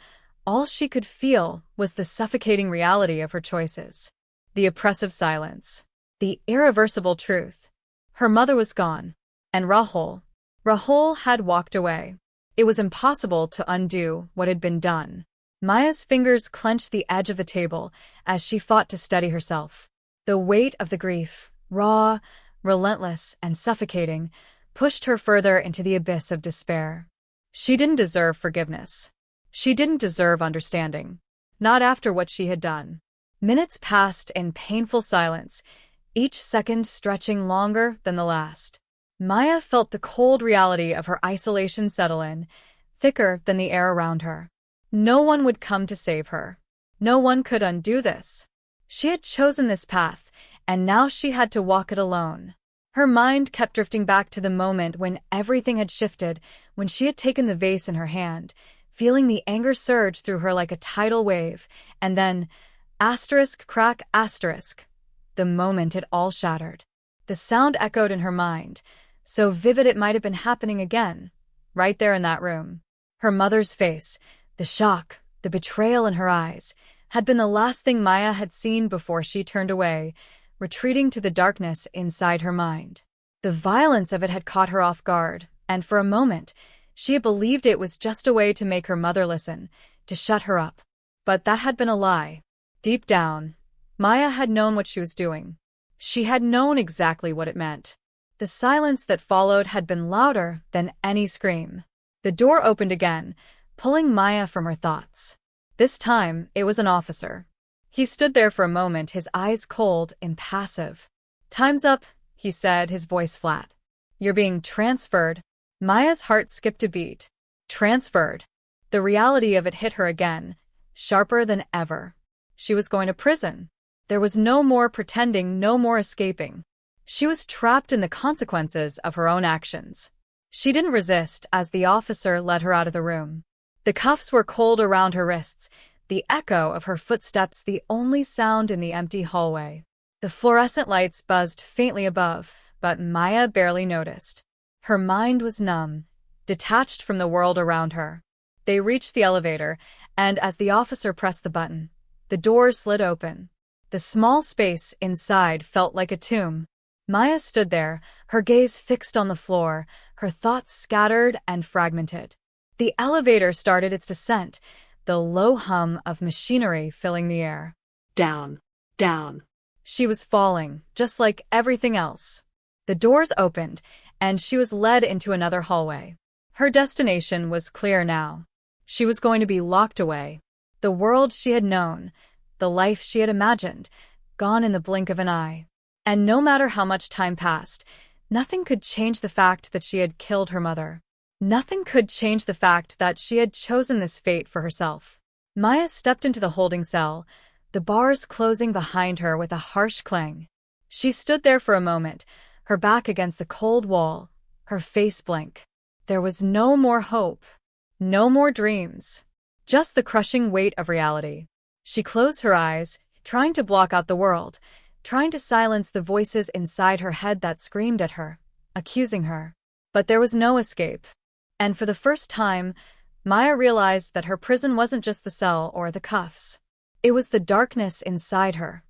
all she could feel was the suffocating reality of her choices. The oppressive silence. The irreversible truth. Her mother was gone. And Rahul had walked away. It was impossible to undo what had been done. Maya's fingers clenched the edge of the table as she fought to steady herself. The weight of the grief, raw, relentless, and suffocating, pushed her further into the abyss of despair. She didn't deserve forgiveness. She didn't deserve understanding. Not after what she had done. Minutes passed in painful silence, each second stretching longer than the last. Maya felt the cold reality of her isolation settle in, thicker than the air around her. No one would come to save her. No one could undo this. She had chosen this path, and now she had to walk it alone. Her mind kept drifting back to the moment when everything had shifted, when she had taken the vase in her hand, feeling the anger surge through her like a tidal wave, and then, crack, the moment it all shattered. The sound echoed in her mind, so vivid it might have been happening again, right there in that room. Her mother's face, the shock, the betrayal in her eyes, had been the last thing Maya had seen before she turned away, retreating to the darkness inside her mind. The violence of it had caught her off guard, and for a moment, she had believed it was just a way to make her mother listen, to shut her up. But that had been a lie. Deep down, Maya had known what she was doing. She had known exactly what it meant. The silence that followed had been louder than any scream. The door opened again, pulling Maya from her thoughts. This time, it was an officer. He stood there for a moment, his eyes cold, impassive. "Time's up," he said, his voice flat. "You're being transferred." Maya's heart skipped a beat. Transferred. The reality of it hit her again, sharper than ever. She was going to prison. There was no more pretending, no more escaping. She was trapped in the consequences of her own actions. She didn't resist as the officer led her out of the room. The cuffs were cold around her wrists, the echo of her footsteps the only sound in the empty hallway. The fluorescent lights buzzed faintly above, but Maya barely noticed. Her mind was numb, detached from the world around her. They reached the elevator, and as the officer pressed the button, the door slid open. The small space inside felt like a tomb. Maya stood there, her gaze fixed on the floor, her thoughts scattered and fragmented. The elevator started its descent, the low hum of machinery filling the air. Down, down. She was falling, just like everything else. The doors opened, and she was led into another hallway. Her destination was clear now. She was going to be locked away. The world she had known, the life she had imagined, gone in the blink of an eye. And no matter how much time passed, nothing could change the fact that she had killed her mother. Nothing could change the fact that she had chosen this fate for herself. Maya stepped into the holding cell, the bars closing behind her with a harsh clang. She stood there for a moment, her back against the cold wall, her face blank. There was no more hope, no more dreams, just the crushing weight of reality. She closed her eyes, trying to block out the world, trying to silence the voices inside her head that screamed at her, accusing her. But there was no escape. And for the first time, Maya realized that her prison wasn't just the cell or the cuffs. It was the darkness inside her,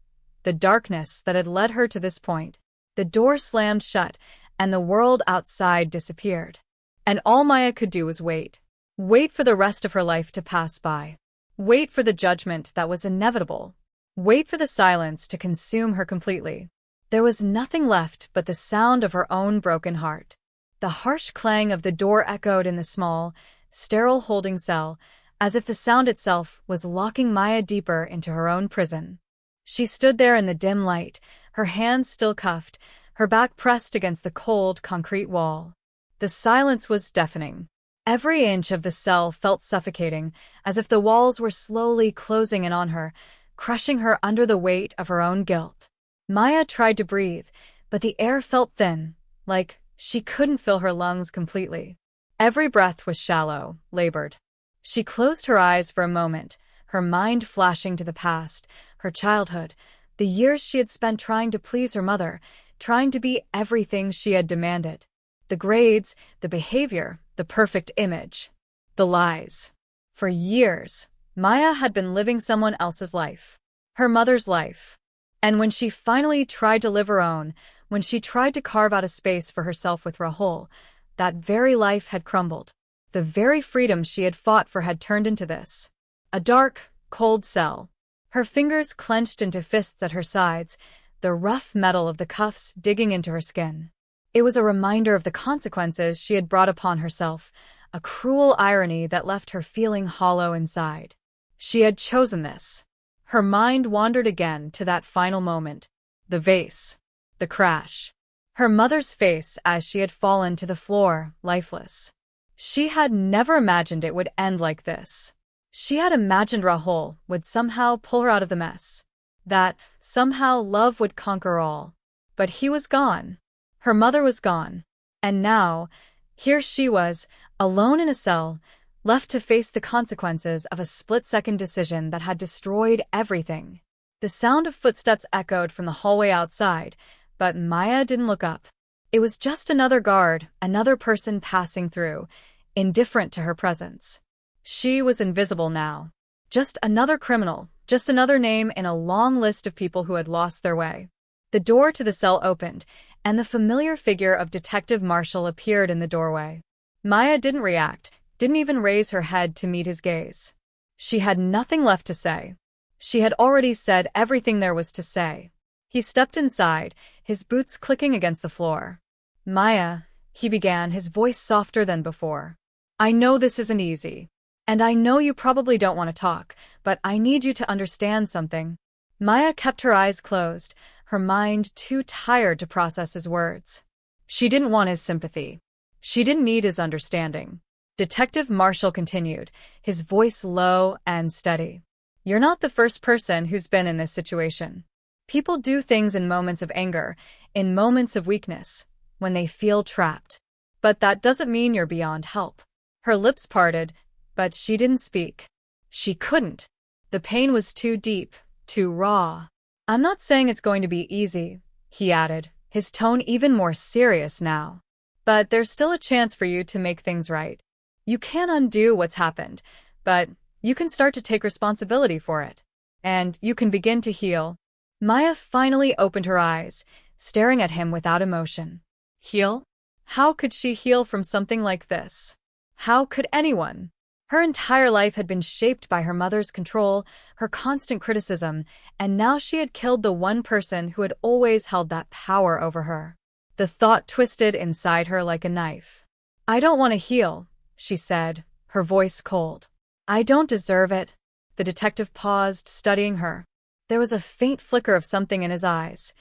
the darkness that had led her to this point. The door slammed shut, and the world outside disappeared. And all Maya could do was wait. Wait for the rest of her life to pass by. Wait for the judgment that was inevitable. Wait for the silence to consume her completely. There was nothing left but the sound of her own broken heart. The harsh clang of the door echoed in the small, sterile holding cell, as if the sound itself was locking Maya deeper into her own prison. She stood there in the dim light, her hands still cuffed, her back pressed against the cold, concrete wall. The silence was deafening. Every inch of the cell felt suffocating, as if the walls were slowly closing in on her, crushing her under the weight of her own guilt. Maya tried to breathe, but the air felt thin, like she couldn't fill her lungs completely. Every breath was shallow, labored. She closed her eyes for a moment, her mind flashing to the past, her childhood, the years she had spent trying to please her mother, trying to be everything she had demanded. The grades, the behavior, the perfect image. The lies. For years, Maya had been living someone else's life. Her mother's life. And when she finally tried to live her own, when she tried to carve out a space for herself with Rahul, that very life had crumbled. The very freedom she had fought for had turned into this. A dark, cold cell. Her fingers clenched into fists at her sides, the rough metal of the cuffs digging into her skin. It was a reminder of the consequences she had brought upon herself, a cruel irony that left her feeling hollow inside. She had chosen this. Her mind wandered again to that final moment. The vase. The crash. Her mother's face as she had fallen to the floor, lifeless. She had never imagined it would end like this. She had imagined Rahul would somehow pull her out of the mess. That, somehow, love would conquer all. But he was gone. Her mother was gone. And now, here she was, alone in a cell, left to face the consequences of a split-second decision that had destroyed everything. The sound of footsteps echoed from the hallway outside, but Maya didn't look up. It was just another guard, another person passing through, indifferent to her presence. She was invisible now. Just another criminal, just another name in a long list of people who had lost their way. The door to the cell opened, and the familiar figure of Detective Marshall appeared in the doorway. Maya didn't react, didn't even raise her head to meet his gaze. She had nothing left to say. She had already said everything there was to say. He stepped inside, his boots clicking against the floor. "Maya," he began, his voice softer than before. "I know this isn't easy. And I know you probably don't want to talk, but I need you to understand something." Maya kept her eyes closed, her mind too tired to process his words. She didn't want his sympathy. She didn't need his understanding. Detective Marshall continued, his voice low and steady. "You're not the first person who's been in this situation. People do things in moments of anger, in moments of weakness, when they feel trapped. But that doesn't mean you're beyond help." Her lips parted, but she didn't speak. She couldn't. The pain was too deep, too raw. "I'm not saying it's going to be easy," he added, his tone even more serious now. "But there's still a chance for you to make things right. You can't undo what's happened, but you can start to take responsibility for it. And you can begin to heal." Maya finally opened her eyes, staring at him without emotion. Heal? How could she heal from something like this? How could anyone? Her entire life had been shaped by her mother's control, her constant criticism, and now she had killed the one person who had always held that power over her. The thought twisted inside her like a knife. "I don't want to heal," she said, her voice cold. "I don't deserve it." The detective paused, studying her. There was a faint flicker of something in his eyes.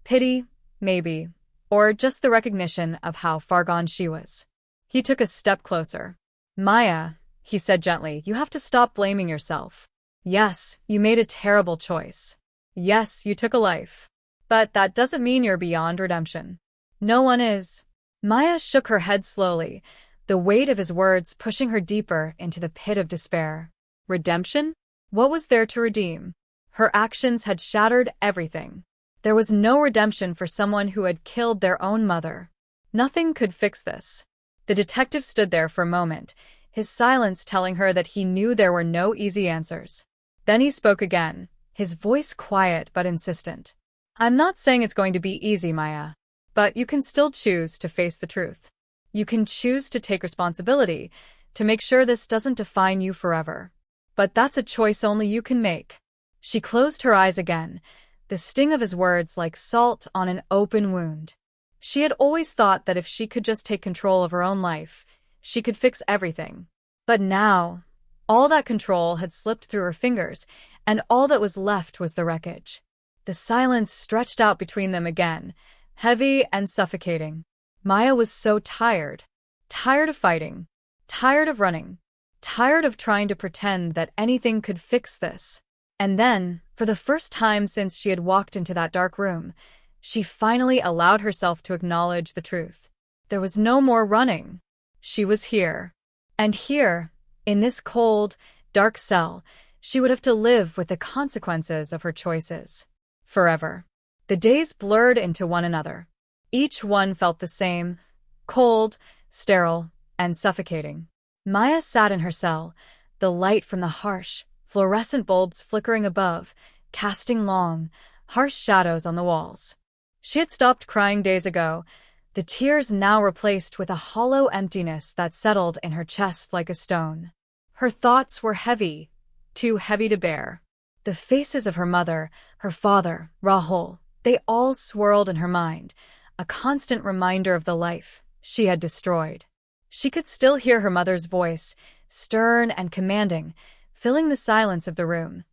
Pity, maybe, or just the recognition of how far gone she was. He took a step closer. "Maya," he said gently, "you have to stop blaming yourself. Yes, you made a terrible choice. Yes, you took a life. But that doesn't mean you're beyond redemption. No one is." Maya shook her head slowly, the weight of his words pushing her deeper into the pit of despair. Redemption? What was there to redeem? Her actions had shattered everything. There was no redemption for someone who had killed their own mother. Nothing could fix this. The detective stood there for a moment, his silence telling her that he knew there were no easy answers. Then he spoke again, his voice quiet but insistent. "I'm not saying it's going to be easy, Maya, but you can still choose to face the truth. You can choose to take responsibility, to make sure this doesn't define you forever. But that's a choice only you can make." She closed her eyes again, the sting of his words like salt on an open wound. She had always thought that if she could just take control of her own life, she could fix everything. But now, all that control had slipped through her fingers, and all that was left was the wreckage. The silence stretched out between them again, heavy and suffocating. Maya was so tired. Tired of fighting. Tired of running. Tired of trying to pretend that anything could fix this. And then, for the first time since she had walked into that dark room, she finally allowed herself to acknowledge the truth. There was no more running. She was here. And here, in this cold, dark cell, she would have to live with the consequences of her choices. Forever. The days blurred into one another. Each one felt the same, cold, sterile, and suffocating. Maya sat in her cell, the light from the harsh, fluorescent bulbs flickering above, casting long, harsh shadows on the walls. She had stopped crying days ago, the tears now replaced with a hollow emptiness that settled in her chest like a stone. Her thoughts were heavy, too heavy to bear. The faces of her mother, her father, Rahul, they all swirled in her mind, a constant reminder of the life she had destroyed. She could still hear her mother's voice, stern and commanding, filling the silence of the room.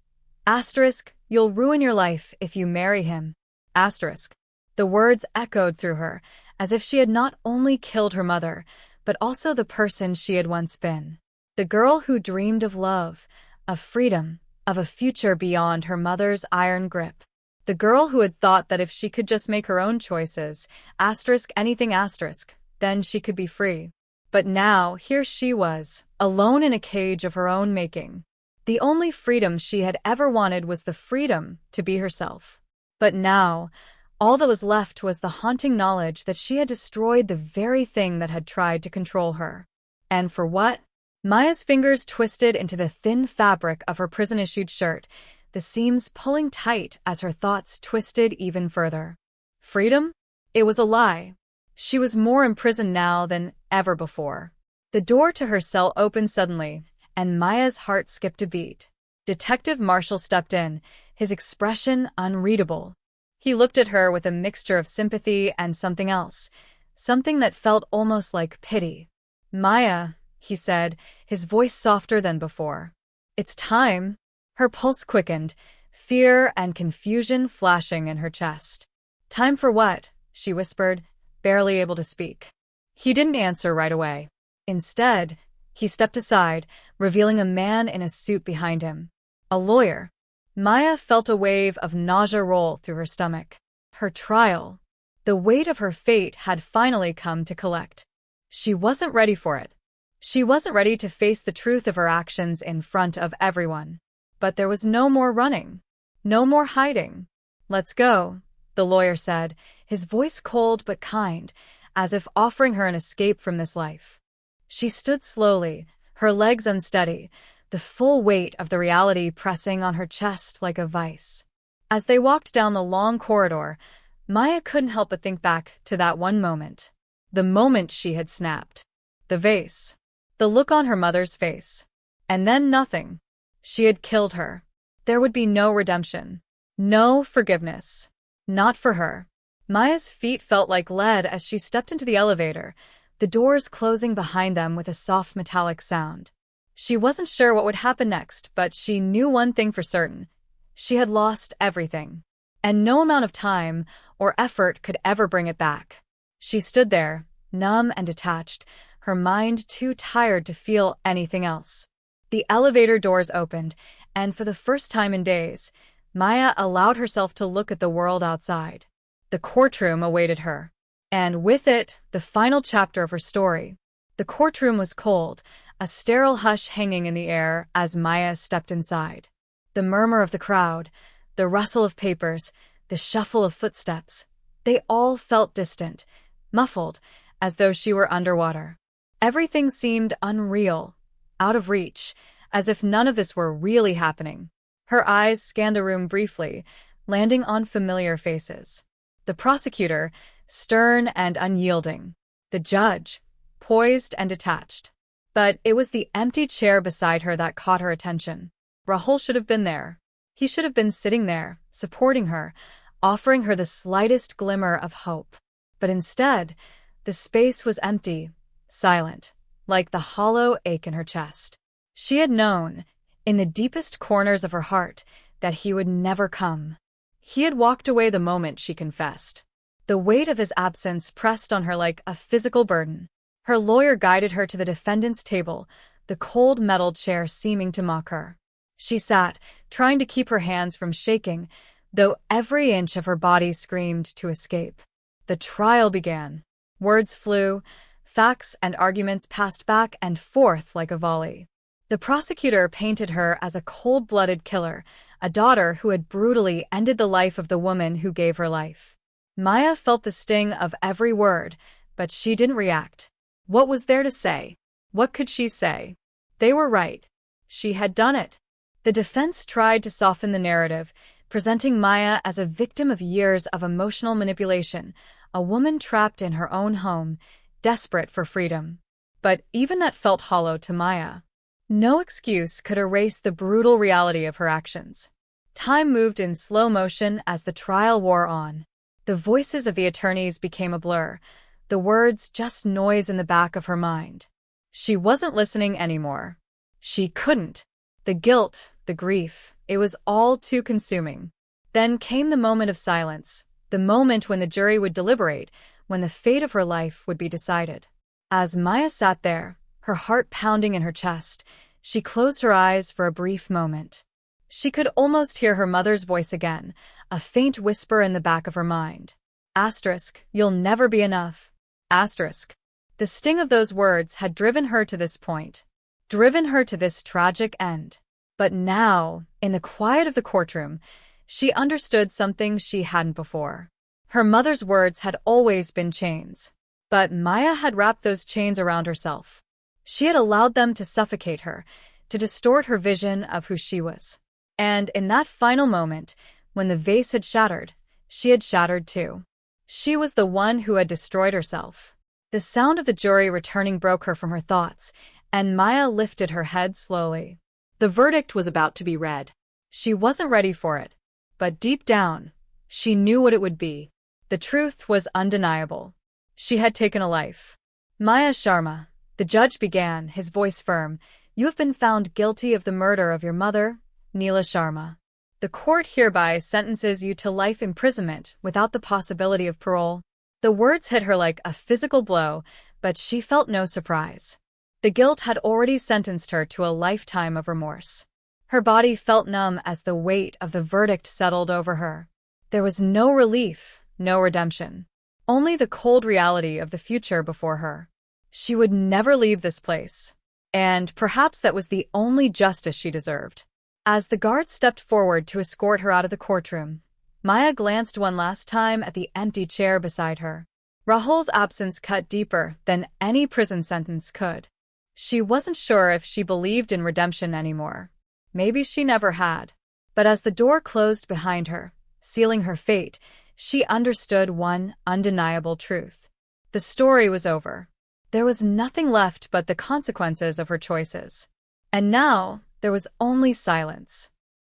Asterisk, you'll ruin your life if you marry him. Asterisk. The words echoed through her, as if she had not only killed her mother, but also the person she had once been. The girl who dreamed of love, of freedom, of a future beyond her mother's iron grip. The girl who had thought that if she could just make her own choices, asterisk anything asterisk, then she could be free. But now, here she was, alone in a cage of her own making. The only freedom she had ever wanted was the freedom to be herself. But now, all that was left was the haunting knowledge that she had destroyed the very thing that had tried to control her. And for what? Maya's fingers twisted into the thin fabric of her prison-issued shirt, the seams pulling tight as her thoughts twisted even further. Freedom? It was a lie. She was more imprisoned now than ever before. The door to her cell opened suddenly, and Maya's heart skipped a beat. Detective Marshall stepped in, his expression unreadable. He looked at her with a mixture of sympathy and something else, something that felt almost like pity. "Maya," he said, his voice softer than before. "It's time." Her pulse quickened, fear and confusion flashing in her chest. "Time for what?" she whispered, barely able to speak. He didn't answer right away. Instead, he stepped aside, revealing a man in a suit behind him. A lawyer. Maya felt a wave of nausea roll through her stomach. Her trial. The weight of her fate had finally come to collect. She wasn't ready for it. She wasn't ready to face the truth of her actions in front of everyone. But there was no more running. No more hiding. "Let's go," the lawyer said, his voice cold but kind, as if offering her an escape from this life. She stood slowly, her legs unsteady, the full weight of the reality pressing on her chest like a vice. As they walked down the long corridor, Maya couldn't help but think back to that one moment. The moment she had snapped. The vase. The look on her mother's face. And then nothing. She had killed her. There would be no redemption. No forgiveness. Not for her. Maya's feet felt like lead as she stepped into the elevator, the doors closing behind them with a soft metallic sound. She wasn't sure what would happen next, but she knew one thing for certain. She had lost everything. And no amount of time or effort could ever bring it back. She stood there, numb and detached, her mind too tired to feel anything else. The elevator doors opened, and for the first time in days, Maya allowed herself to look at the world outside. The courtroom awaited her. And with it, the final chapter of her story. The courtroom was cold, a sterile hush hanging in the air as Maya stepped inside. The murmur of the crowd, the rustle of papers, the shuffle of footsteps, they all felt distant, muffled, as though she were underwater. Everything seemed unreal, out of reach, as if none of this were really happening. Her eyes scanned the room briefly, landing on familiar faces. The prosecutor, stern and unyielding. The judge, poised and detached. But it was the empty chair beside her that caught her attention. Rahul should have been there. He should have been sitting there, supporting her, offering her the slightest glimmer of hope. But instead, the space was empty, silent, like the hollow ache in her chest. She had known, in the deepest corners of her heart, that he would never come. He had walked away the moment she confessed. The weight of his absence pressed on her like a physical burden. Her lawyer guided her to the defendant's table, the cold metal chair seeming to mock her. She sat, trying to keep her hands from shaking, though every inch of her body screamed to escape. The trial began. Words flew, facts and arguments passed back and forth like a volley. The prosecutor painted her as a cold-blooded killer, a daughter who had brutally ended the life of the woman who gave her life. Maya felt the sting of every word, But she didn't react. What was there to say? What could she say? They were right. She had done it. The defense tried to soften the narrative, presenting Maya as a victim of years of emotional manipulation, a woman trapped in her own home, desperate for freedom. But even that felt hollow to Maya. No excuse could erase the brutal reality of her actions. Time moved in slow motion as the trial wore on. The voices of the attorneys became a blur, the words just noise in the back of her mind. She wasn't listening anymore. She couldn't. The guilt, the grief, it was all too consuming. Then came the moment of silence, the moment when the jury would deliberate, when the fate of her life would be decided. As Maya sat there, her heart pounding in her chest, she closed her eyes for a brief moment. She could almost hear her mother's voice again, a faint whisper in the back of her mind. Asterisk, you'll never be enough. Asterisk. The sting of those words had driven her to this point, driven her to this tragic end. But now, in the quiet of the courtroom, she understood something she hadn't before. Her mother's words had always been chains. But Maya had wrapped those chains around herself. She had allowed them to suffocate her, to distort her vision of who she was. And in that final moment, when the vase had shattered, she had shattered too. She was the one who had destroyed herself. The sound of the jury returning broke her from her thoughts, and Maya lifted her head slowly. The verdict was about to be read. She wasn't ready for it, but deep down, she knew what it would be. The truth was undeniable. She had taken a life. Maya Sharma, the judge began, his voice firm, you have been found guilty of the murder of your mother, Neela Sharma. The court hereby sentences you to life imprisonment without the possibility of parole. The words hit her like a physical blow, but she felt no surprise. The guilt had already sentenced her to a lifetime of remorse. Her body felt numb as the weight of the verdict settled over her. There was no relief, no redemption. Only the cold reality of the future before her. She would never leave this place. And perhaps that was the only justice she deserved. As the guard stepped forward to escort her out of the courtroom, Maya glanced one last time at the empty chair beside her. Rahul's absence cut deeper than any prison sentence could. She wasn't sure if she believed in redemption anymore. Maybe she never had. But as the door closed behind her, sealing her fate, she understood one undeniable truth. The story was over. There was nothing left but the consequences of her choices. And now, there was only silence.